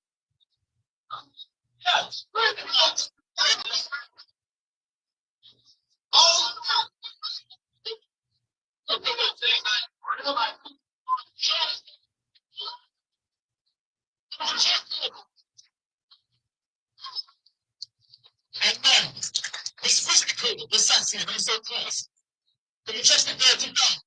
And now, it's physical, the sassy, and so close. Can you trust it there to know?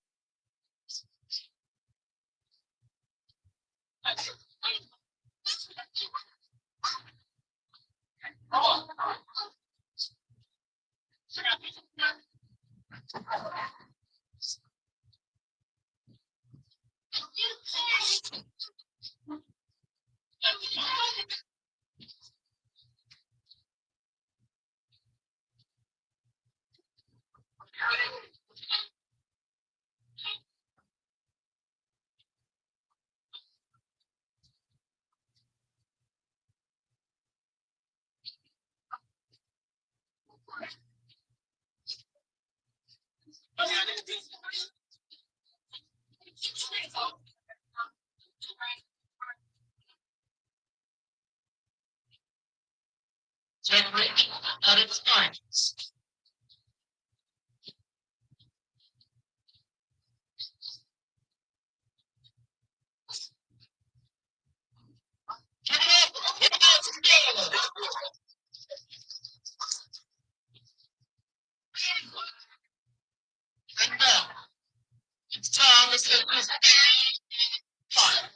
Generate at its finest. Give it up together. And now, it's time to set this fire.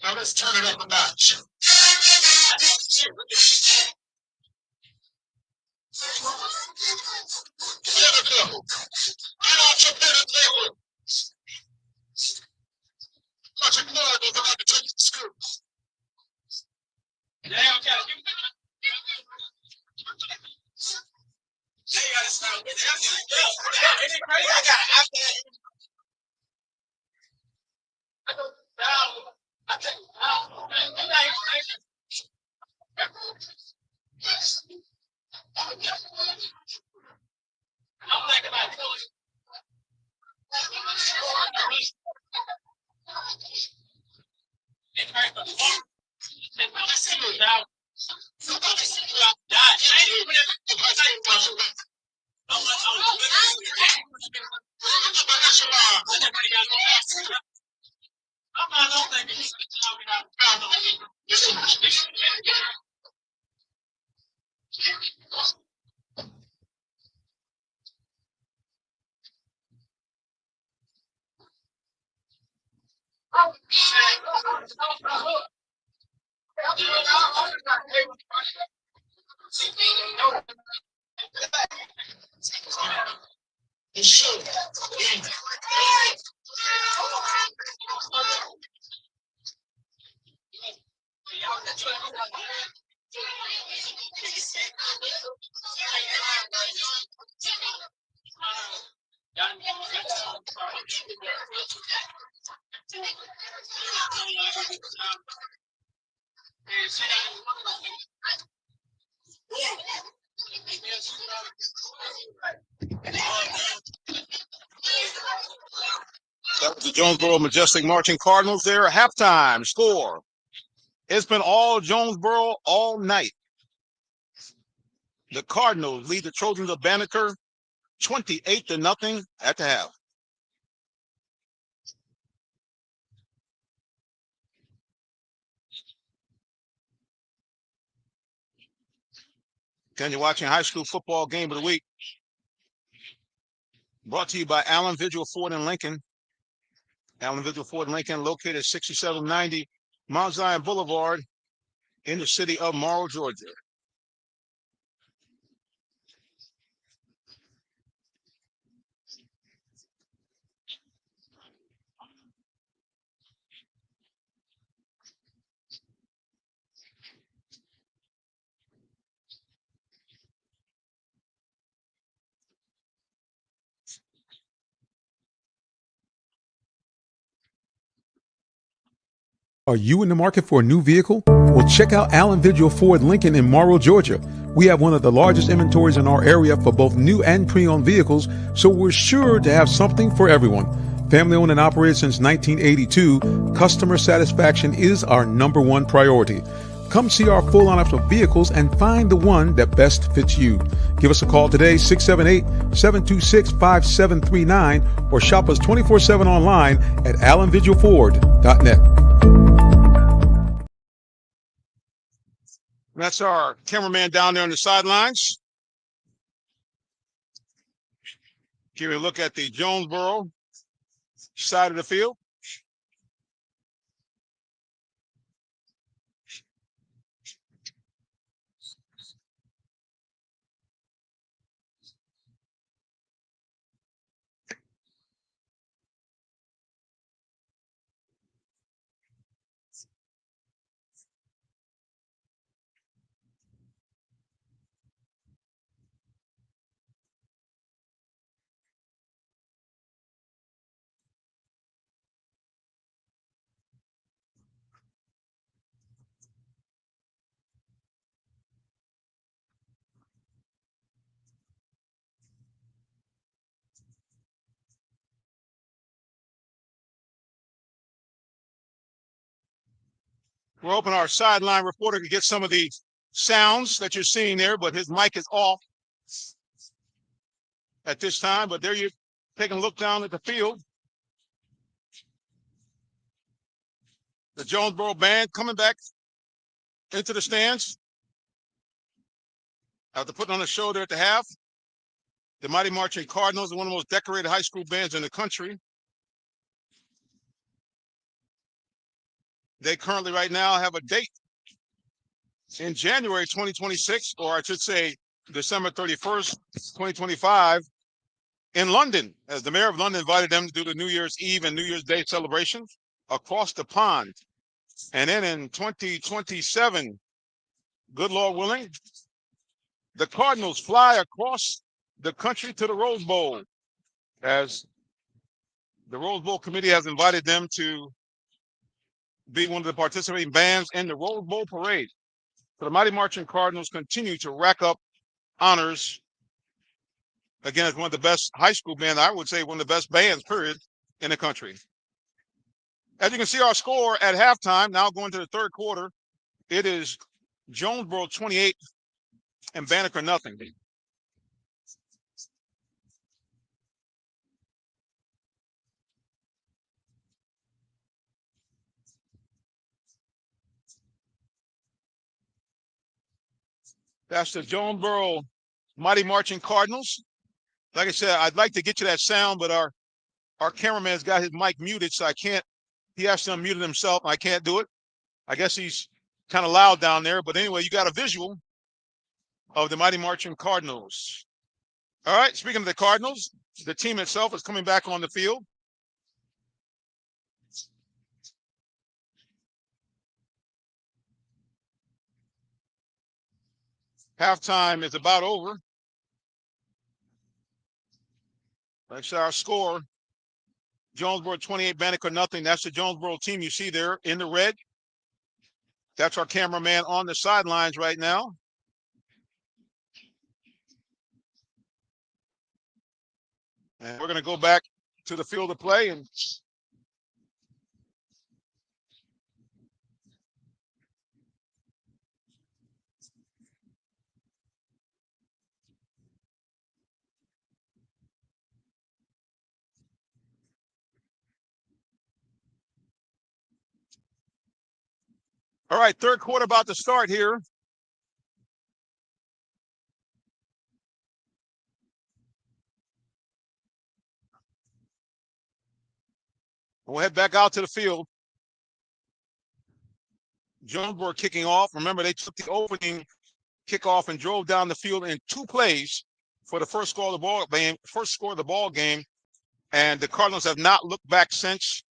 Now let's turn it up a notch. Banneker, get off your penalty table. Bunch of Cardinals about to take you to school. That was the Jonesboro Majestic Marching Cardinals there. Halftime score. It's been all Jonesboro all night. The Cardinals lead the Trojans of Banneker 28-0 at the half. Again, you're watching High School Football Game of the Week. Brought to you by Allen Vigil Ford in Lincoln. Allen Vigil Ford in Lincoln, located at 6790 Mount Zion Boulevard in the city of Morrow, Georgia. Are you in the market for a new vehicle? Well, check out Allen Vigil Ford Lincoln in Morrow, Georgia. We have one of the largest inventories in our area for both new and pre-owned vehicles, so we're sure to have something for everyone. Family owned and operated since 1982, customer satisfaction is our #1 priority. Come see our full lineup of vehicles and find the one that best fits you. Give us a call today, 678-726-5739, or shop us 24/7 online at allenvigilford.net. That's our cameraman down there on the sidelines. Give you a look at the Jonesboro side of the field. We're hoping our sideline reporter can get some of the sounds that you're seeing there, but his mic is off at this time. But there you're taking a look down at the field. The Jonesboro band coming back into the stands after putting on a show there at the half. The Mighty Marching Cardinals are one of the most decorated high school bands in the country. They currently right now have a date in January 2026, or I should say December 31st, 2025, in London, as the mayor of London invited them to do the New Year's Eve and New Year's Day celebration across the pond. And then in 2027, good Lord willing, the Cardinals fly across the country to the Rose Bowl, as the Rose Bowl committee has invited them to be one of the participating bands in the Rose Bowl parade. So the Mighty Marching Cardinals continue to rack up honors. Again, it's one of the best high school bands, I would say one of the best bands, period, in the country. As you can see, our score at halftime, now going to the third quarter, it is Jonesboro 28 and Banneker nothing. That's the Jonesboro Mighty Marching Cardinals. Like I said, I'd like to get you that sound, but our cameraman's got his mic muted, so I can't. He has to unmute it himself. I can't do it. I guess he's kind of loud down there. But anyway, you got a visual of the Mighty Marching Cardinals. All right, speaking of the Cardinals, the team itself is coming back on the field. Halftime is about over. That's our score. Jonesboro 28, Banneker nothing. That's the Jonesboro team you see there in the red. That's our cameraman on the sidelines right now. And we're going to go back to the field of play. And all right, third quarter about to start here. We'll head back out to the field. Jonesboro kicking off. Remember, they took the opening kickoff and drove down the field in 2 plays for the first score of the ball game. And the Cardinals have not looked back since.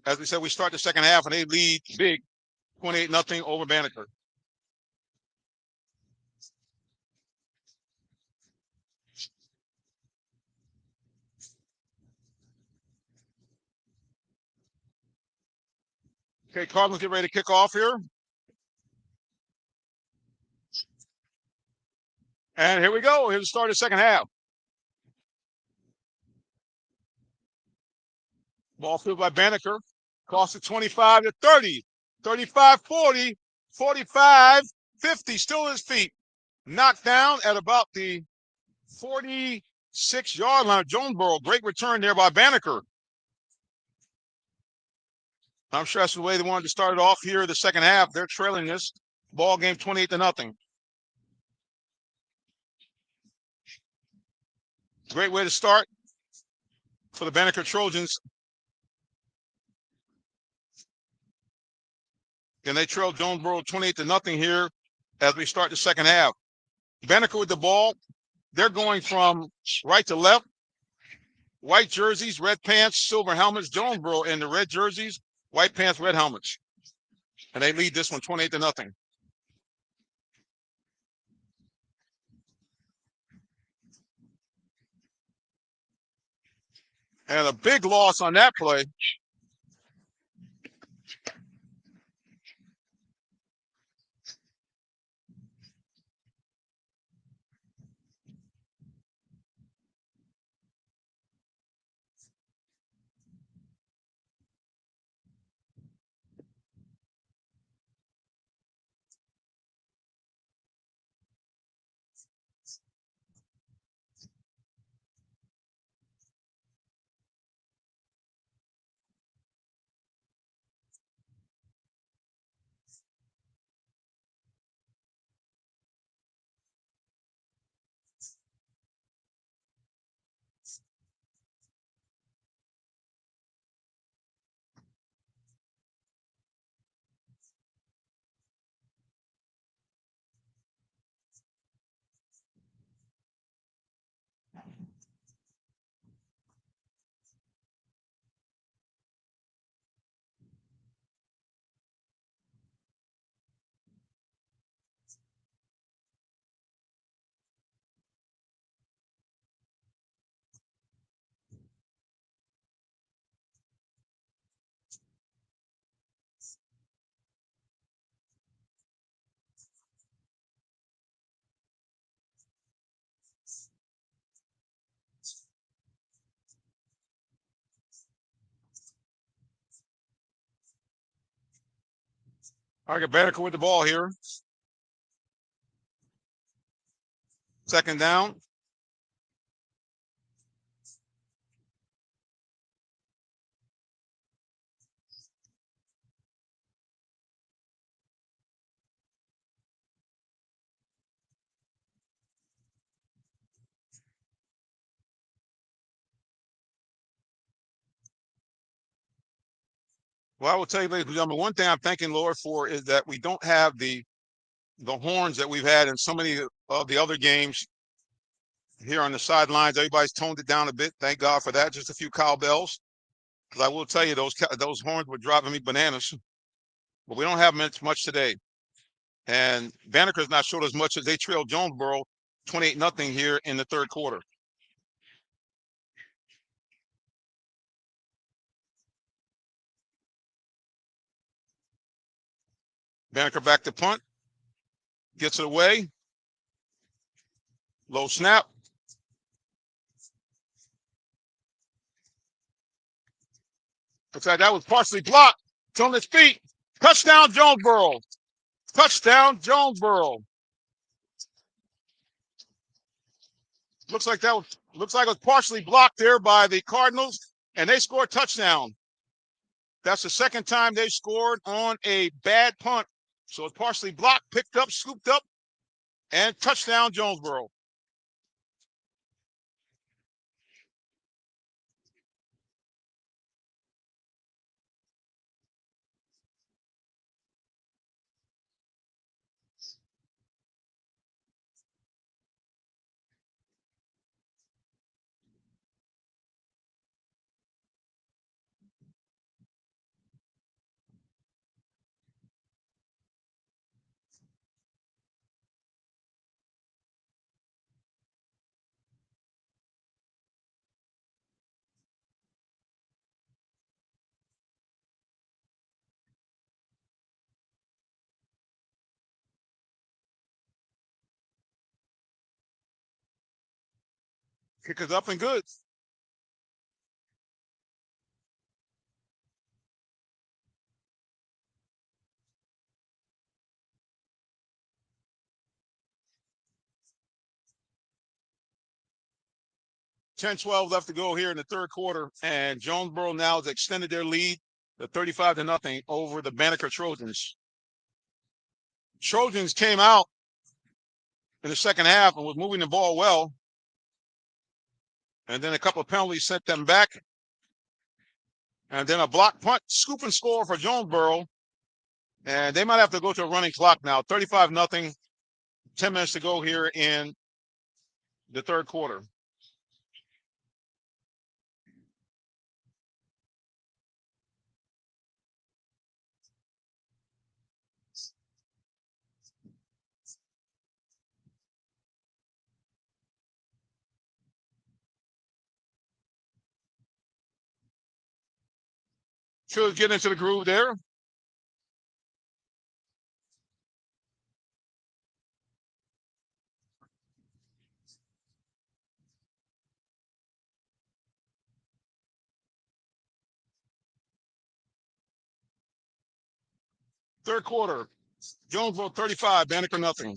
As we said, we start the second half and they lead big, 28-0 over Banneker. Okay, Cardinals get ready to kick off here. And here we go. Here's the start of the second half. Ball fielded by Banneker. Cost it 25 to 30, 35, 40, 45, 50. Still his feet. Knocked down at about the 46-yard line of Jonesboro. Great return there by Banneker. I'm sure that's the way they wanted to start it off here the second half. They're trailing this ball game 28-0. Great way to start for the Banneker Trojans. And they trail Jonesboro 28-0 here as we start the second half. Banneker with the ball. They're going from right to left. White jerseys, red pants, silver helmets. Jonesboro in the red jerseys, white pants, red helmets. And they lead this one 28-0. And a big loss on that play. I got Banneker with the ball here. Second down. Well, I will tell you, ladies and gentlemen, one thing I'm thanking Lord for is that we don't have the horns that we've had in so many of the other games here on the sidelines. Everybody's toned it down a bit. Thank God for that. Just a few cowbells. Because I will tell you, those horns were driving me bananas. But we don't have much today. And Banneker's not showed as much as they trailed Jonesboro 28-0 here in the third quarter. Banneker back to punt. Gets it away. Low snap. Looks like that was partially blocked. It's on his feet. Touchdown, Jonesboro. Touchdown, Jonesboro. Looks like it was partially blocked there by the Cardinals, and they scored a touchdown. That's the second time they scored on a bad punt. So it's partially blocked, picked up, scooped up, and touchdown, Jonesboro. Kick is up and good. $10-12 left to go here in the third quarter, and Jonesboro now has extended their lead to 35-0 over the Banneker Trojans. Trojans came out in the second half and was moving the ball well, and then a couple of penalties sent them back, and then a block punt, scoop and score for Jonesboro, and they might have to go to a running clock now. 35-0, 10 minutes to go here in the third quarter. Should get into the groove there. Third quarter, Jonesboro 35, Banneker nothing.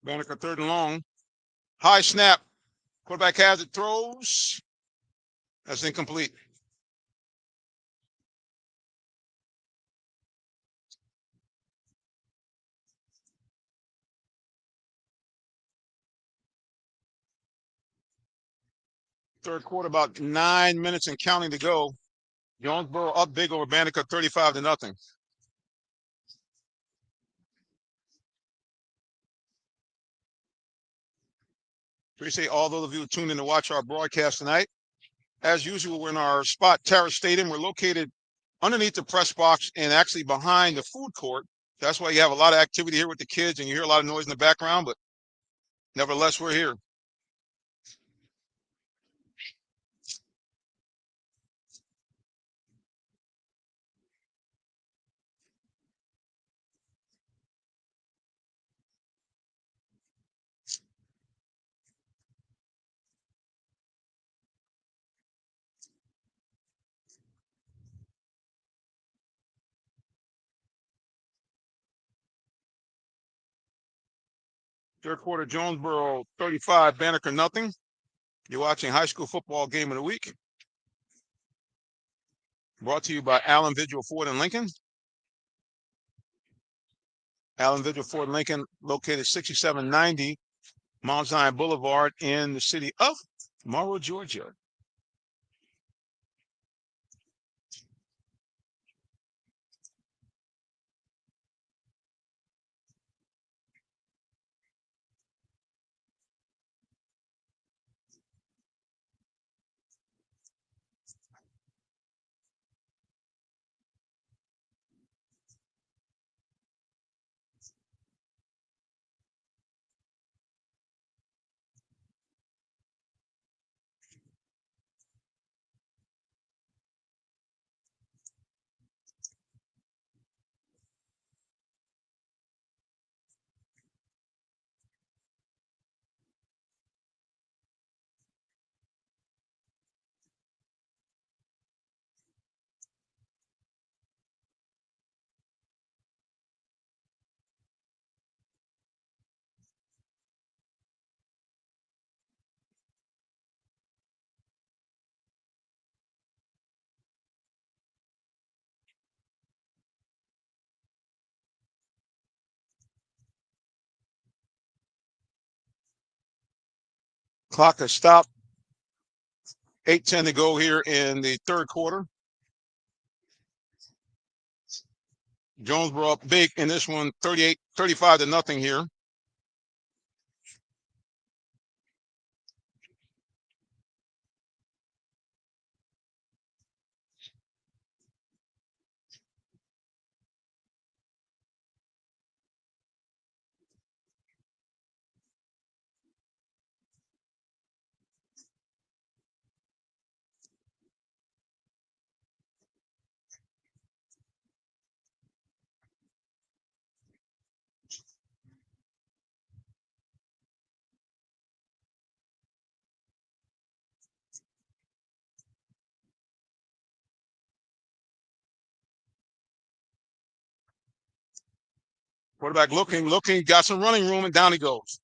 Banneker 3rd and long. High snap. Quarterback has it, throws. That's incomplete. Third quarter, about 9 minutes and counting to go. Jonesboro up big over Banneker, 35-0. Appreciate all those of you who tuned in to watch our broadcast tonight. As usual, we're in our spot, Terrace Stadium. We're located underneath the press box and actually behind the food court. That's why you have a lot of activity here with the kids and you hear a lot of noise in the background, but nevertheless, we're here. Third quarter, Jonesboro 35, Banneker nothing. You're watching High School Football Game of the Week. Brought to you by Allen Vigil Ford and Lincoln. Allen Vigil Ford and Lincoln, located 6790 Mount Zion Boulevard in the city of Morrow, Georgia. Clock has stopped. 8:10 to go here in the third quarter. Jonesboro up big in this one, 35-0 here. Quarterback looking, got some running room, and down he goes.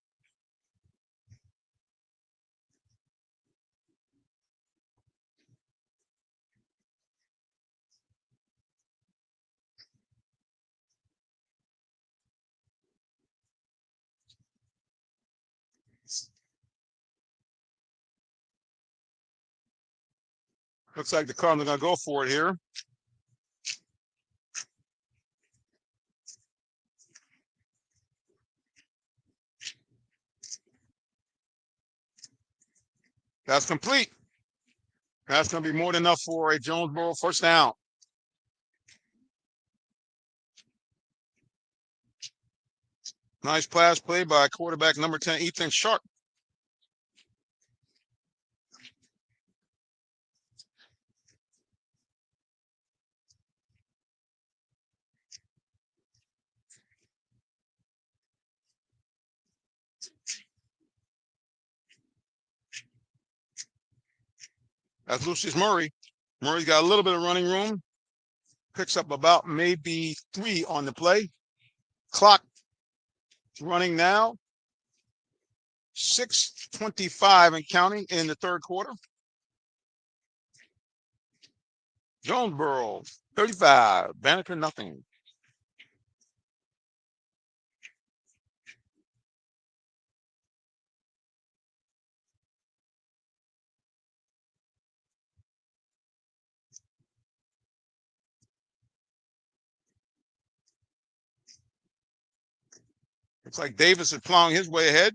Looks like the Cardinals are going to go for it here. That's complete. That's going to be more than enough for a Jonesboro first down. Nice pass play by quarterback number 10, Ethan Sharp. That's Lucius Murray. Murray's got a little bit of running room. Picks up about maybe 3 on the play. Clock running now. 6:25 and counting in the third quarter. Jonesboro, 35. Banneker, nothing. Looks like Davis is plowing his way ahead.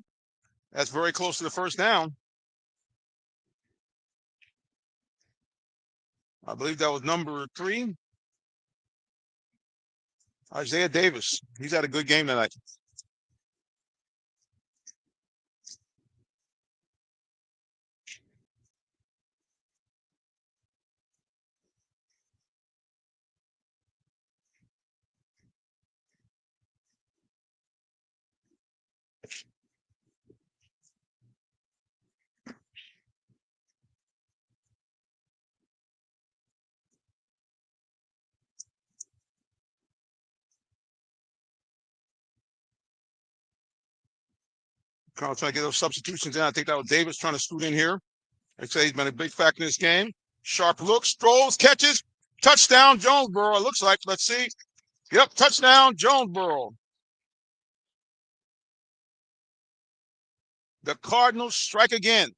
That's very close to the first down. I believe that was number 3. Isaiah Davis. He's had a good game tonight. Carl trying to get those substitutions in. I think that was Davis trying to scoot in here. They say he's been a big factor in this game. Sharp look, strolls, catches, touchdown, Jonesboro. It looks like. Let's see. Yep, touchdown, Jonesboro. The Cardinals strike again.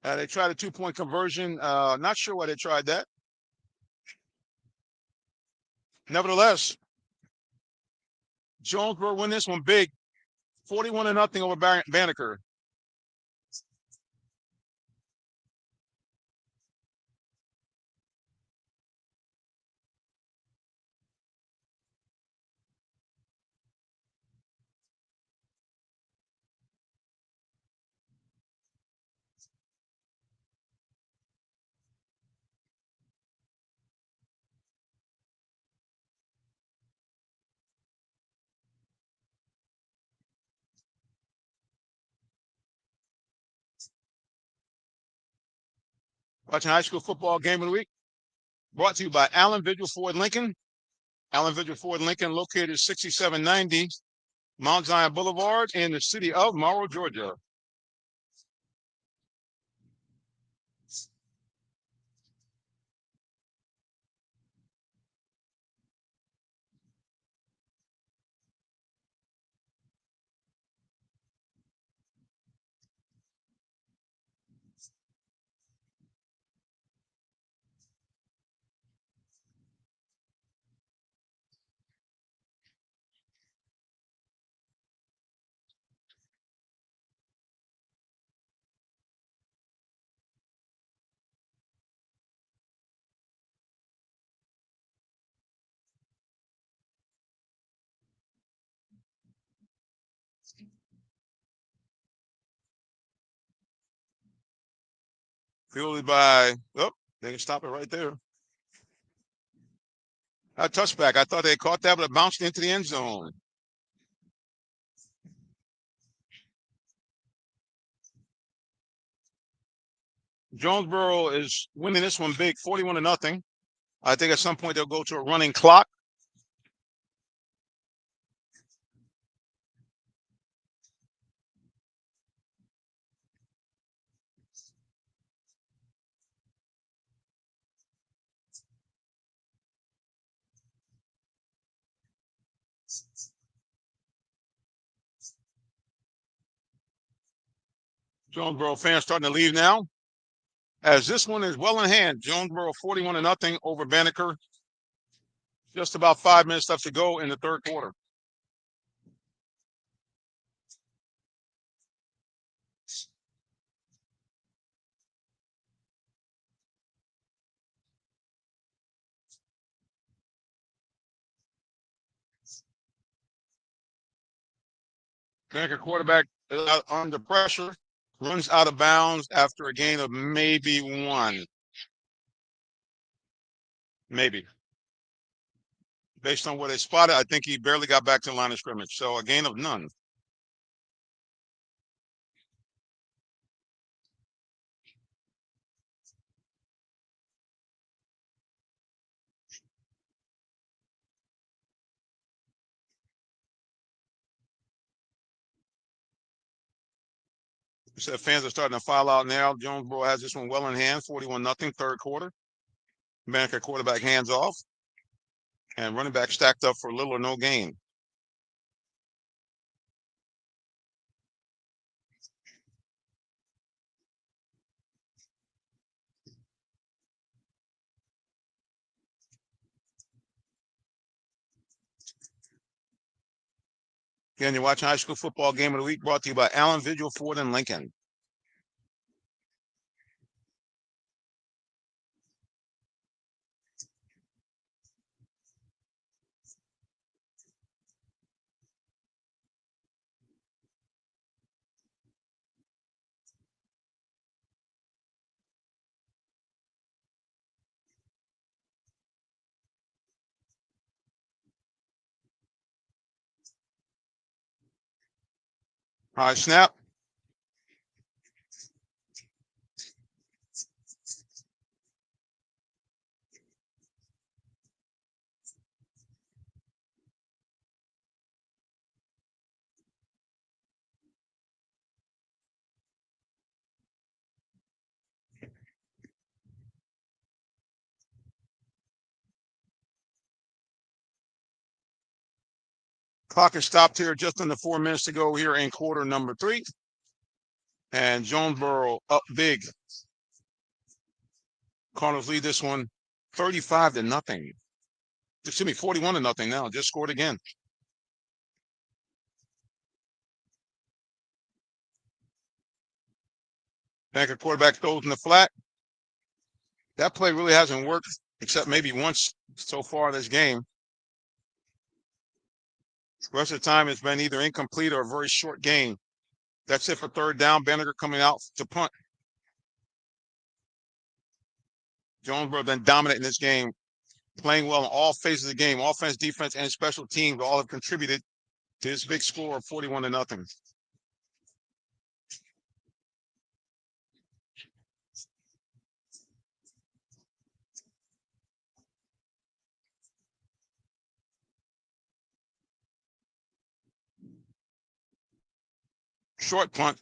They tried a 2-point conversion. Not sure why they tried that. Nevertheless, Jonesboro win this one big, 41-0 over Banneker. Watching high school football game of the week. Brought to you by Allen Vigil Ford Lincoln. Allen Vigil Ford Lincoln, located 6790 Mount Zion Boulevard in the city of Morrow, Georgia. Fielded by, they can stop it right there. A touchback. I thought they caught that, but it bounced into the end zone. Jonesboro is winning this one big, 41-0. I think at some point they'll go to a running clock. Jonesboro fans starting to leave now, as this one is well in hand. Jonesboro 41-0 over Banneker. Just about 5 minutes left to go in the third quarter. Banneker quarterback is under pressure, runs out of bounds after a gain of maybe one. Maybe. Based on what they spotted, I think he barely got back to the line of scrimmage. So a gain of none. You said fans are starting to file out now. Jonesboro has this one well in hand, 41-0, third quarter. Banneker quarterback hands off. And running back stacked up for little or no gain. Again, you're watching High School Football Game of the Week, brought to you by Allen Vigil Ford and Lincoln. All right, snap. Clock is stopped here just under 4 minutes to go here in quarter number 3. And Jonesboro up big. Cardinals lead this one 35-0. Excuse me, 41-0 now. Just scored again. Banneker quarterback throws in the flat. That play really hasn't worked except maybe once so far this game. The rest of the time it's been either incomplete or a very short gain. That's it for third down. Banneker coming out to punt. Jonesboro then dominating this game, playing well in all phases of the game. Offense, defense, and special teams all have contributed to this big score of 41-0. Short punt.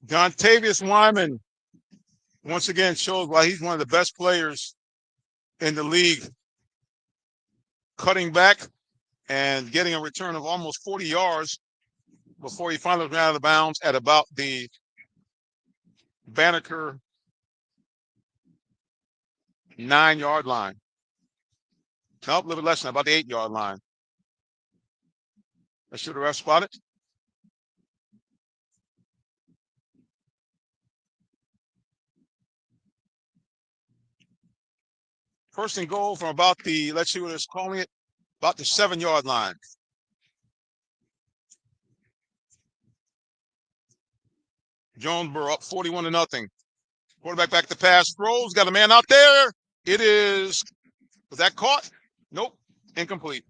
Jontavius Wyman once again shows why he's one of the best players in the league. Cutting back and getting a return of almost 40 yards before he finally ran out of bounds at about the Banneker 9-yard line. Nope, a little bit less than about the 8-yard line. Let's see the ref spotted. First and goal from about the, let's see what it's calling it, about the 7-yard line. Jonesboro up 41-0. Quarterback back to pass, throws, got a man out there. It is, was that caught? Nope, incomplete.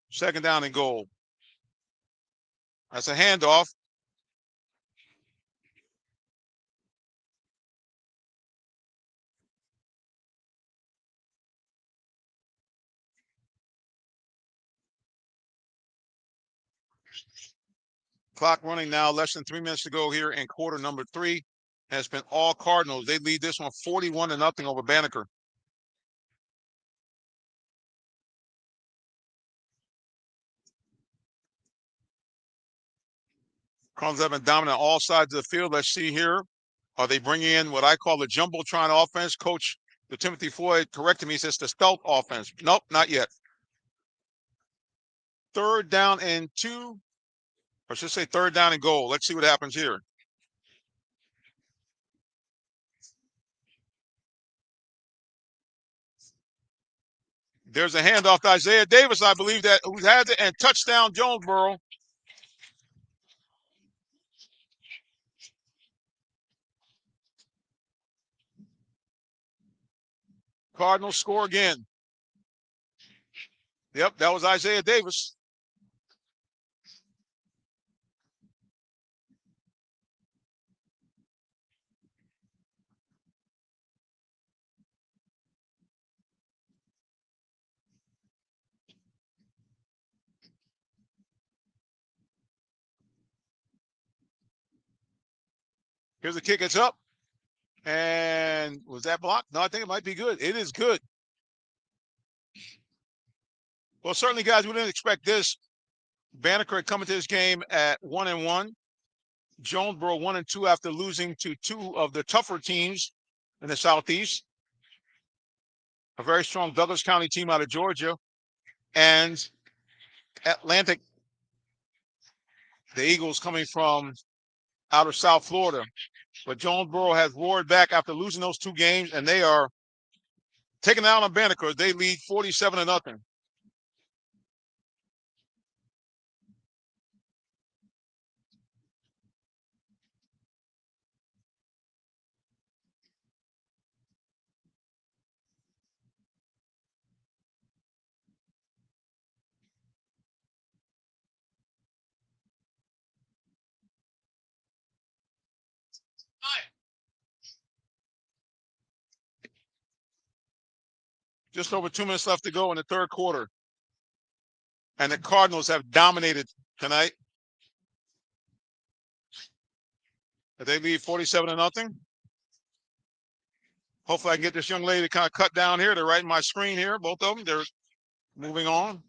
Second down and goal. That's a handoff. Clock running now, less than 3 minutes to go here in quarter number 3. And it's been all Cardinals. They lead this one 41-0 over Banneker. Cardinals have been dominant on all sides of the field. Let's see here. Are they bringing in what I call the Jumbotron offense? Coach Timothy Floyd corrected me. He says the stealth offense. Nope, not yet. 3rd down and 2. Or should I say 3rd down and goal. Let's see what happens here. There's a handoff to Isaiah Davis, I believe, that who has it, and touchdown Jonesboro. Cardinals score again. Yep, that was Isaiah Davis. Here's the kick. It's up. And was that blocked? No, I think it might be good. It is good. Well, certainly, guys, we didn't expect this. Banneker had come into this game at 1-1. Jonesboro 1-2 after losing to 2 of the tougher teams in the Southeast. A very strong Douglas County team out of Georgia. And Atlantic, the Eagles coming from out of South Florida. But Jonesboro has roared back after losing those 2 games, and they are taking out on Banneker. They lead 47-0. Just over 2 minutes left to go in the 3rd quarter. And the Cardinals have dominated tonight. They lead 47-0. Hopefully I can get this young lady to kind of cut down here. They're right in my screen here, both of them. They're moving on.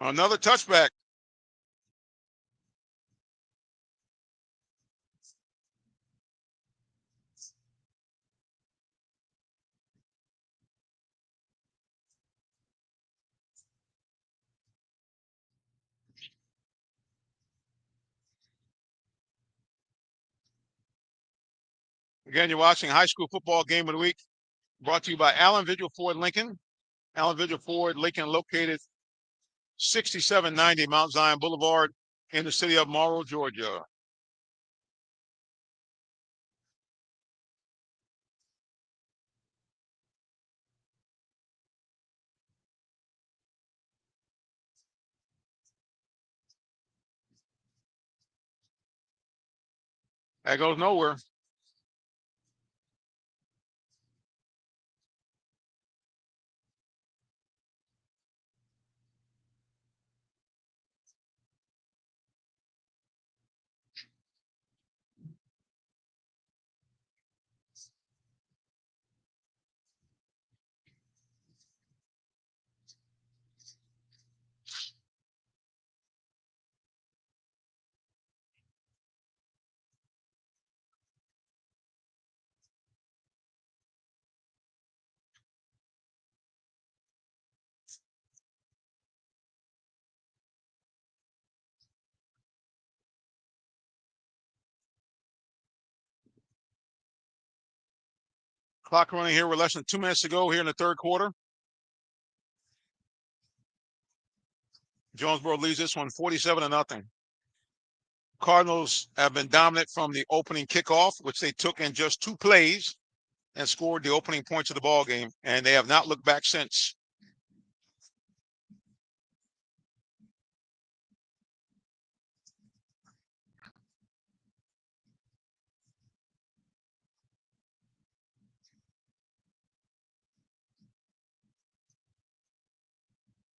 Another touchback. Again, you're watching High School Football Game of the Week, brought to you by Allen Vigil Ford Lincoln. Allen Vigil Ford Lincoln, located 6790 Mount Zion Boulevard in the city of Morrow, Georgia. That goes nowhere. Clock running here with less than 2 minutes to go here in the 3rd quarter. Jonesboro leads this one 47-0. Cardinals have been dominant from the opening kickoff, which they took in just 2 plays and scored the opening points of the ball game, and they have not looked back since.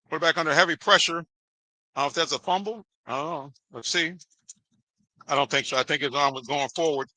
Quarterback under heavy pressure. I don't know if that's a fumble. I don't know. Let's see. I don't think so. I think his arm was going forward.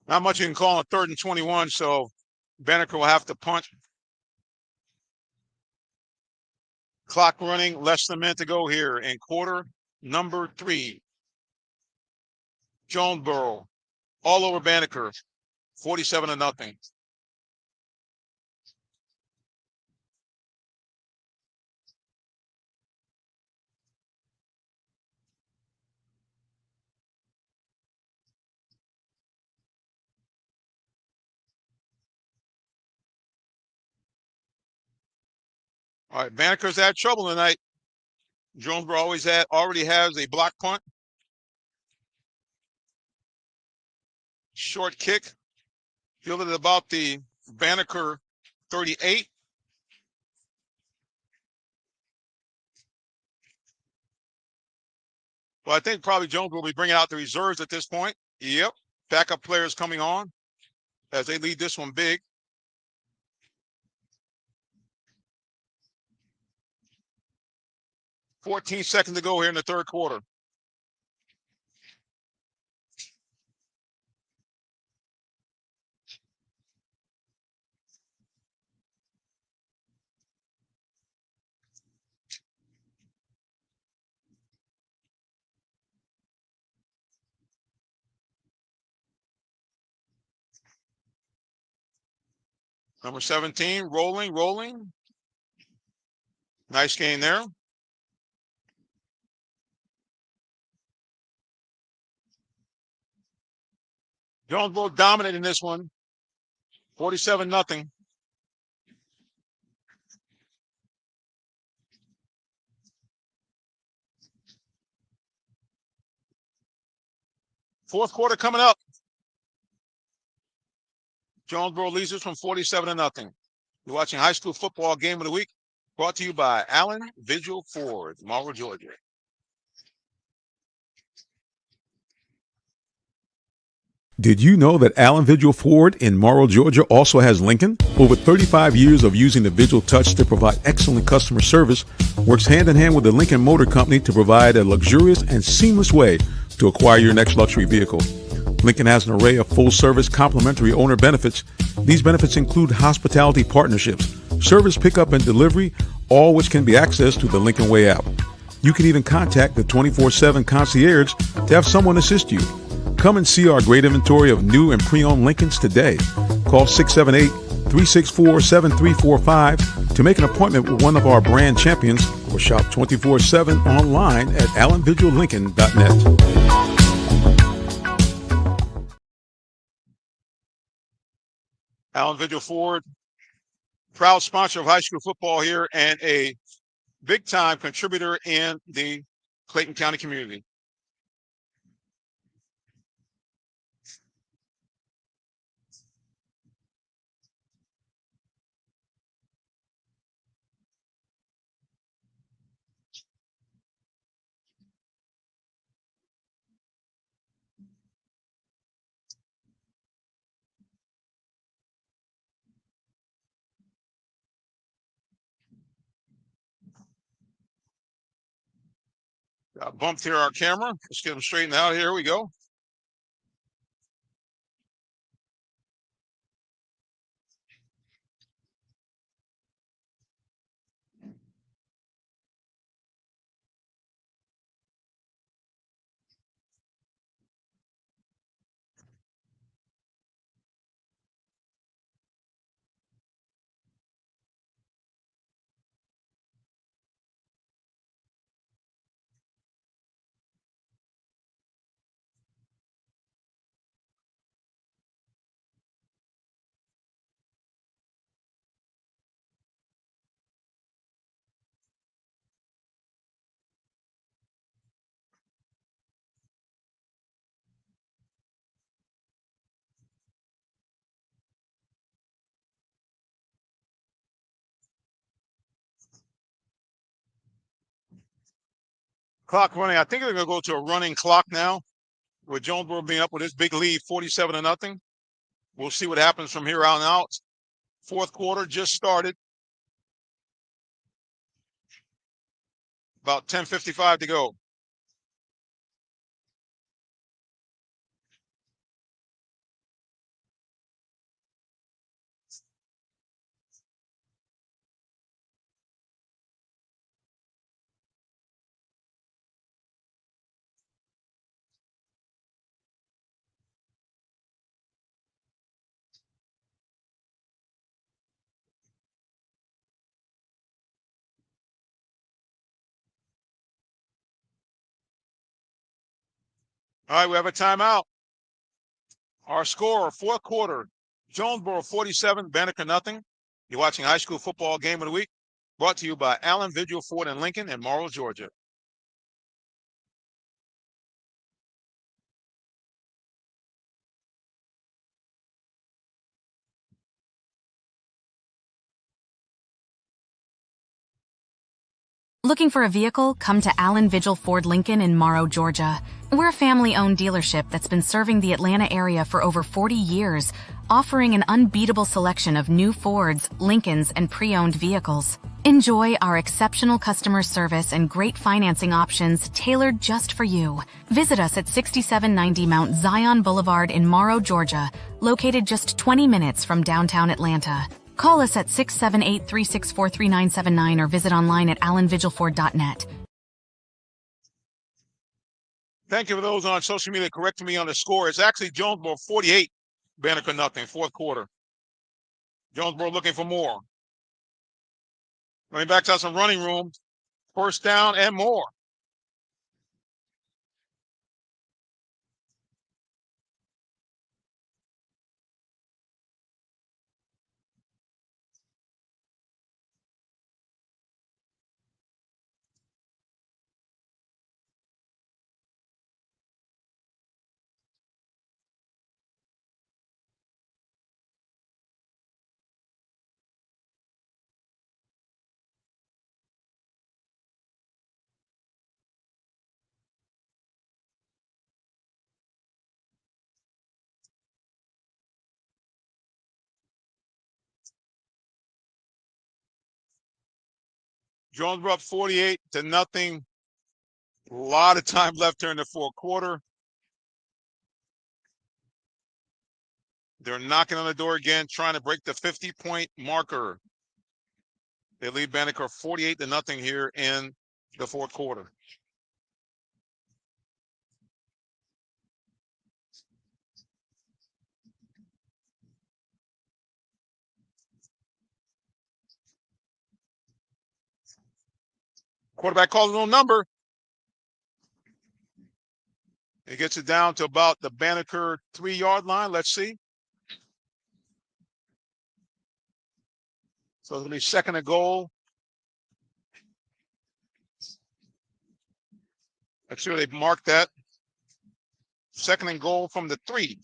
Not much you can call on 3rd and 21, so Banneker will have to punt. Clock running, less than a minute to go here in quarter number 3. Jonesboro all over Banneker, 47-0. All right, Banneker's had trouble tonight. Jonesboro already has a block punt. Short kick, fielded at about the Banneker 38. Well, I think probably Jonesboro will be bringing out the reserves at this point. Yep, backup players coming on as they lead this one big. 14 seconds to go here in the 3rd quarter. Number 17, rolling. Nice gain there. Jonesboro dominating this one, 47-0. Fourth quarter coming up. Jonesboro leads this from 47-0. You're watching High School Football Game of the Week, brought to you by Allen Vigil Ford, Morrow, Georgia. Did you know that Allen Vigil Ford in Morrow, Georgia also has Lincoln? Over 35 years of using the Vigil Touch to provide excellent customer service, works hand in hand with the Lincoln Motor Company to provide a luxurious and seamless way to acquire your next luxury vehicle. Lincoln has an array of full-service complimentary owner benefits. These benefits include hospitality partnerships, service pickup and delivery, all which can be accessed through the Lincoln Way app. You can even contact the 24/7 concierge to have someone assist you. Come and see our great inventory of new and pre-owned Lincolns today. Call 678-364-7345 to make an appointment with one of our brand champions or shop 24/7 online at allenvigillincoln.net. Allen Vigil Ford, proud sponsor of high school football here and a big-time contributor in the Clayton County community. Bumped here our camera. Let's get them straightened out. Here we go. Clock running. I think they're going to go to a running clock now with Jonesboro being up with his big lead, 47-0. We'll see what happens from here on out. Fourth quarter just started. About 10:55 to go. All right, we have a timeout. Our score, fourth quarter, Jonesboro 47, Banneker nothing. You're watching High School Football Game of the Week, brought to you by Allen Vigil Ford and Lincoln in Morrow, Georgia. Looking for a vehicle? Come to Allen Vigil Ford Lincoln in Morrow, Georgia. We're a family-owned dealership that's been serving the Atlanta area for over 40 years, offering an unbeatable selection of new Fords, Lincolns, and pre-owned vehicles. Enjoy our exceptional customer service and great financing options tailored just for you. Visit us at 6790 Mount Zion Boulevard in Morrow, Georgia, located just 20 minutes from downtown Atlanta. Call us at 678-364-3979 or visit online at allenvigilford.net. Thank you for those on social media correcting me on the score. It's actually Jonesboro 48, Banneker nothing, fourth quarter. Jonesboro looking for more. Running backs have some running room, first down and more. Jonesboro up 48-0. A lot of time left here in the fourth quarter. They're knocking on the door again, trying to break the 50-point marker. They lead Banneker 48-0 here in the fourth quarter. Quarterback calls a little number. It gets it down to about the Banneker 3-yard line. Let's see. So it'll be second and goal. Let's see where they've marked that. Second and goal from the 3.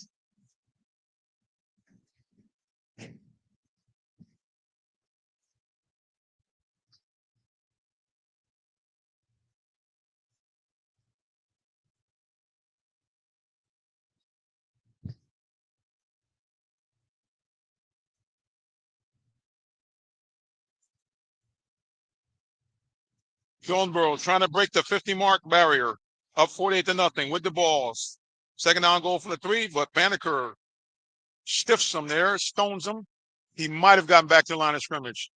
Jonesboro trying to break the 50-mark barrier. Up 48-0 with the balls. Second down goal for the 3, but Banneker stiffs him there, stones him. He might have gotten back to the line of scrimmage.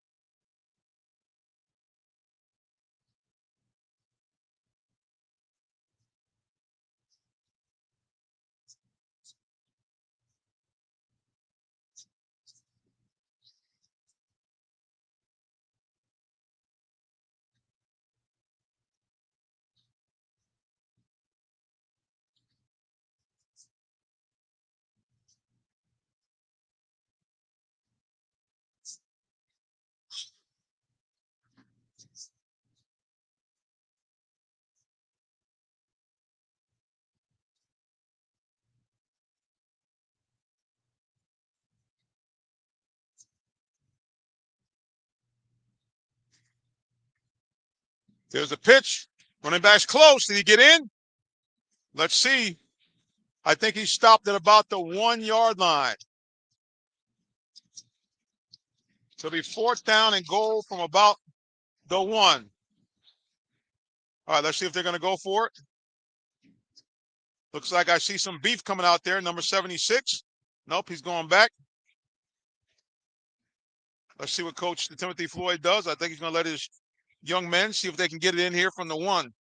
There's a pitch. Running back's close. Did he get in? Let's see. I think he stopped at about the 1-yard line. So it'll be 4th down and goal from about the 1. All right, let's see if they're going to go for it. Looks like I see some beef coming out there. Number 76. Nope, he's going back. Let's see what Coach Timothy Floyd does. I think he's going to let his young men see if they can get it in here from the 1.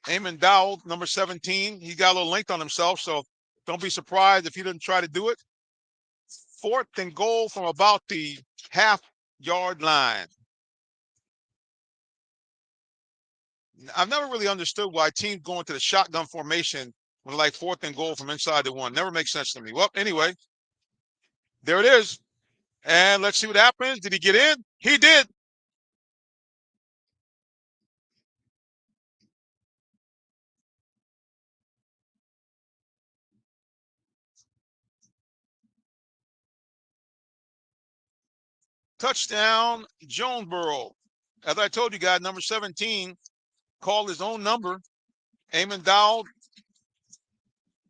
Eamon Dowell, number 17. He got a little length on himself, so don't be surprised if he doesn't try to do it. 4th and goal from about the half-yard line. I've never really understood why teams go into the shotgun formation when like 4th and goal from inside the 1. Never makes sense to me. Well, anyway, there it is. And let's see what happens. Did he get in? He did. Touchdown, Jonesboro. As I told you guys, number 17 called his own number. Eamon Dowell,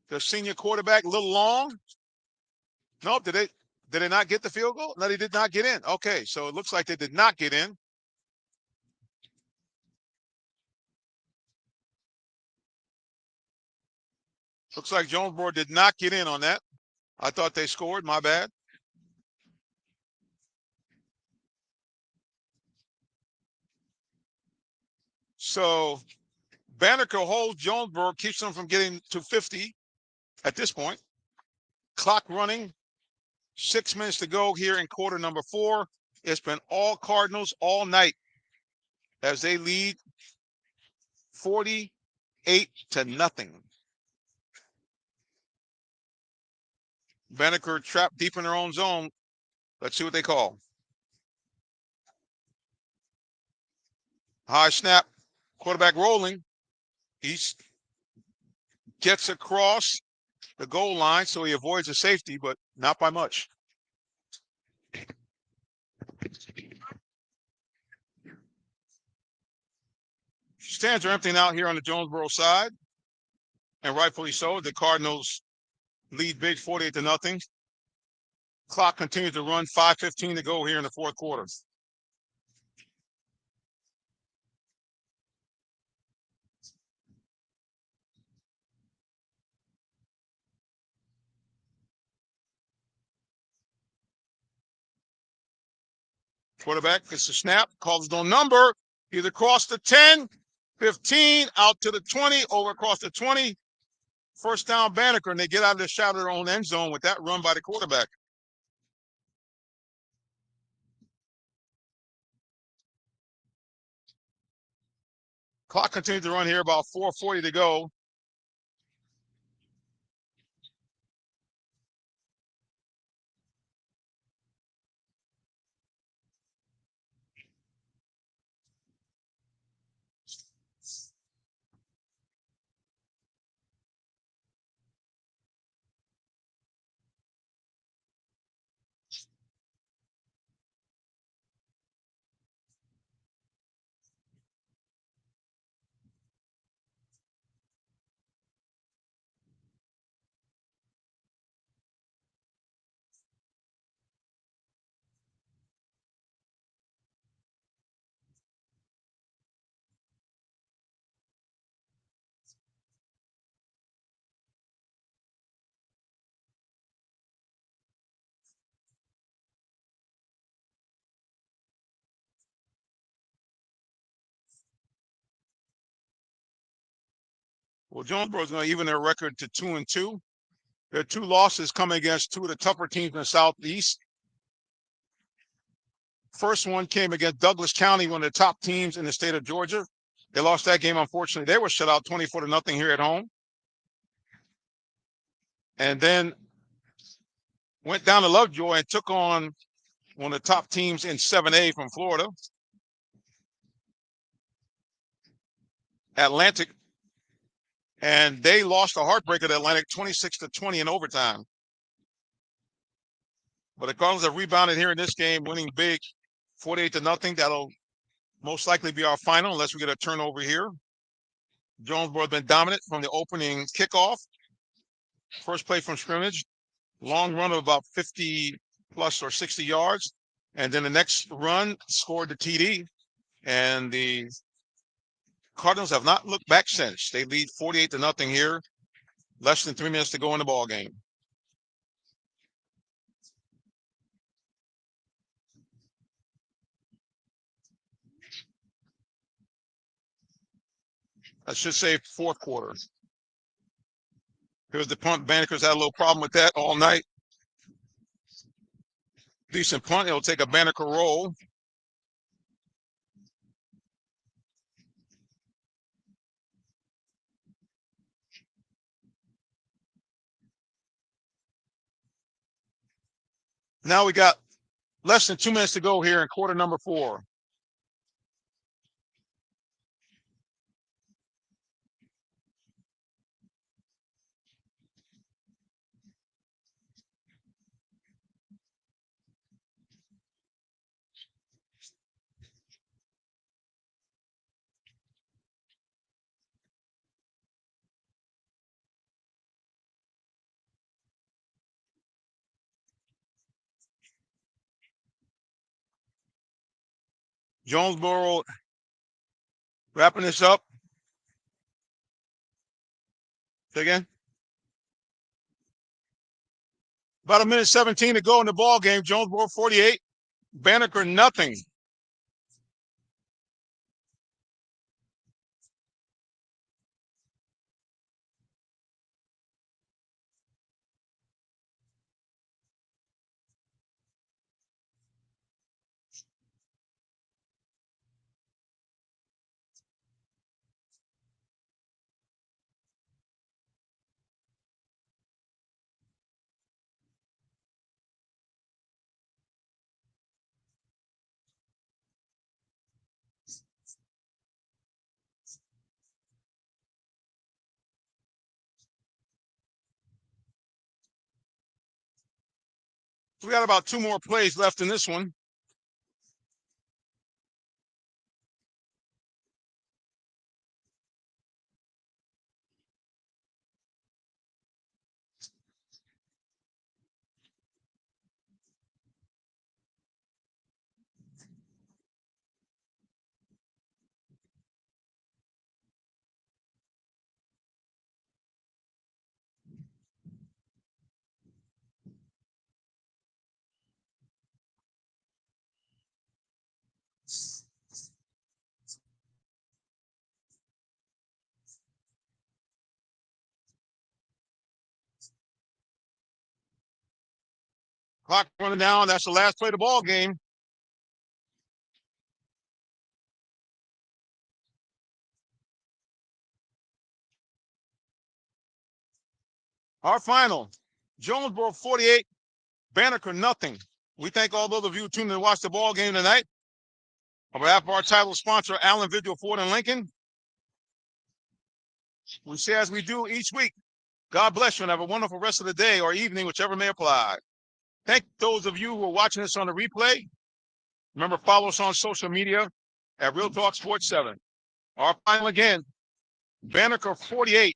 the senior quarterback, a little long. Nope, did they not get the field goal? No, they did not get in. Okay, so it looks like they did not get in. Looks like Jonesboro did not get in on that. I thought they scored. My bad. So Banneker holds Jonesboro, keeps them from getting to 50 at this point. Clock running. 6 minutes to go here in quarter number 4. It's been all Cardinals all night as they lead 48-0. Banneker trapped deep in their own zone. Let's see what they call. High snap. Quarterback rolling. He gets across the goal line, so he avoids a safety, but not by much. Stands are emptying out here on the Jonesboro side, and rightfully so. The Cardinals lead big 48-0. Clock continues to run, 5:15 to go here in the 4th quarter. Quarterback gets the snap, calls his own number. He's across the 10, 15, out to the 20, over across the 20. 1st down, Banneker, and they get out of the shadow of their own end zone with that run by the quarterback. Clock continues to run here, about 4:40 to go. Well, Jonesboro's going to even their record to 2-2. Their 2 losses come against 2 of the tougher teams in the Southeast. First one came against Douglas County, one of the top teams in the state of Georgia. They lost that game, unfortunately. They were shut out 24-0 here at home. And then went down to Lovejoy and took on one of the top teams in 7A from Florida, Atlantic. And they lost a heartbreaker to Atlantic 26-20 in overtime. But the Cardinals have rebounded here in this game, winning big 48-0. That'll most likely be our final unless we get a turnover here. Jonesboro has been dominant from the opening kickoff. First play from scrimmage, long run of about 50 plus or 60 yards. And then the next run scored the TD. And the Cardinals have not looked back since. They lead 48-0 here. Less than 3 minutes to go in the ball game. I should say fourth quarter. Here's the punt. Banneker's had a little problem with that all night. Decent punt. It'll take a Banneker roll. Now we got less than 2 minutes to go here in quarter number 4. Jonesboro wrapping this up. Say again. About 1:17 to go in the ball game. Jonesboro 48, Banneker nothing. We got about 2 more plays left in this one. Clock running down. That's the last play of the ball game. Our final, Jonesboro 48, Banneker nothing. We thank all those of you who tuned in to watch the ball game tonight. On behalf of our title sponsor, Allen Vigil Ford and Lincoln, we say as we do each week, God bless you and have a wonderful rest of the day or evening, whichever may apply. Thank those of you who are watching this on the replay. Remember, follow us on social media at Real Talk Sports 7. Our final again, Banneker 48,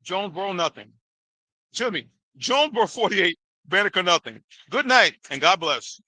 Jonesboro nothing. Excuse me, Jonesboro 48, Banneker nothing. Good night and God bless.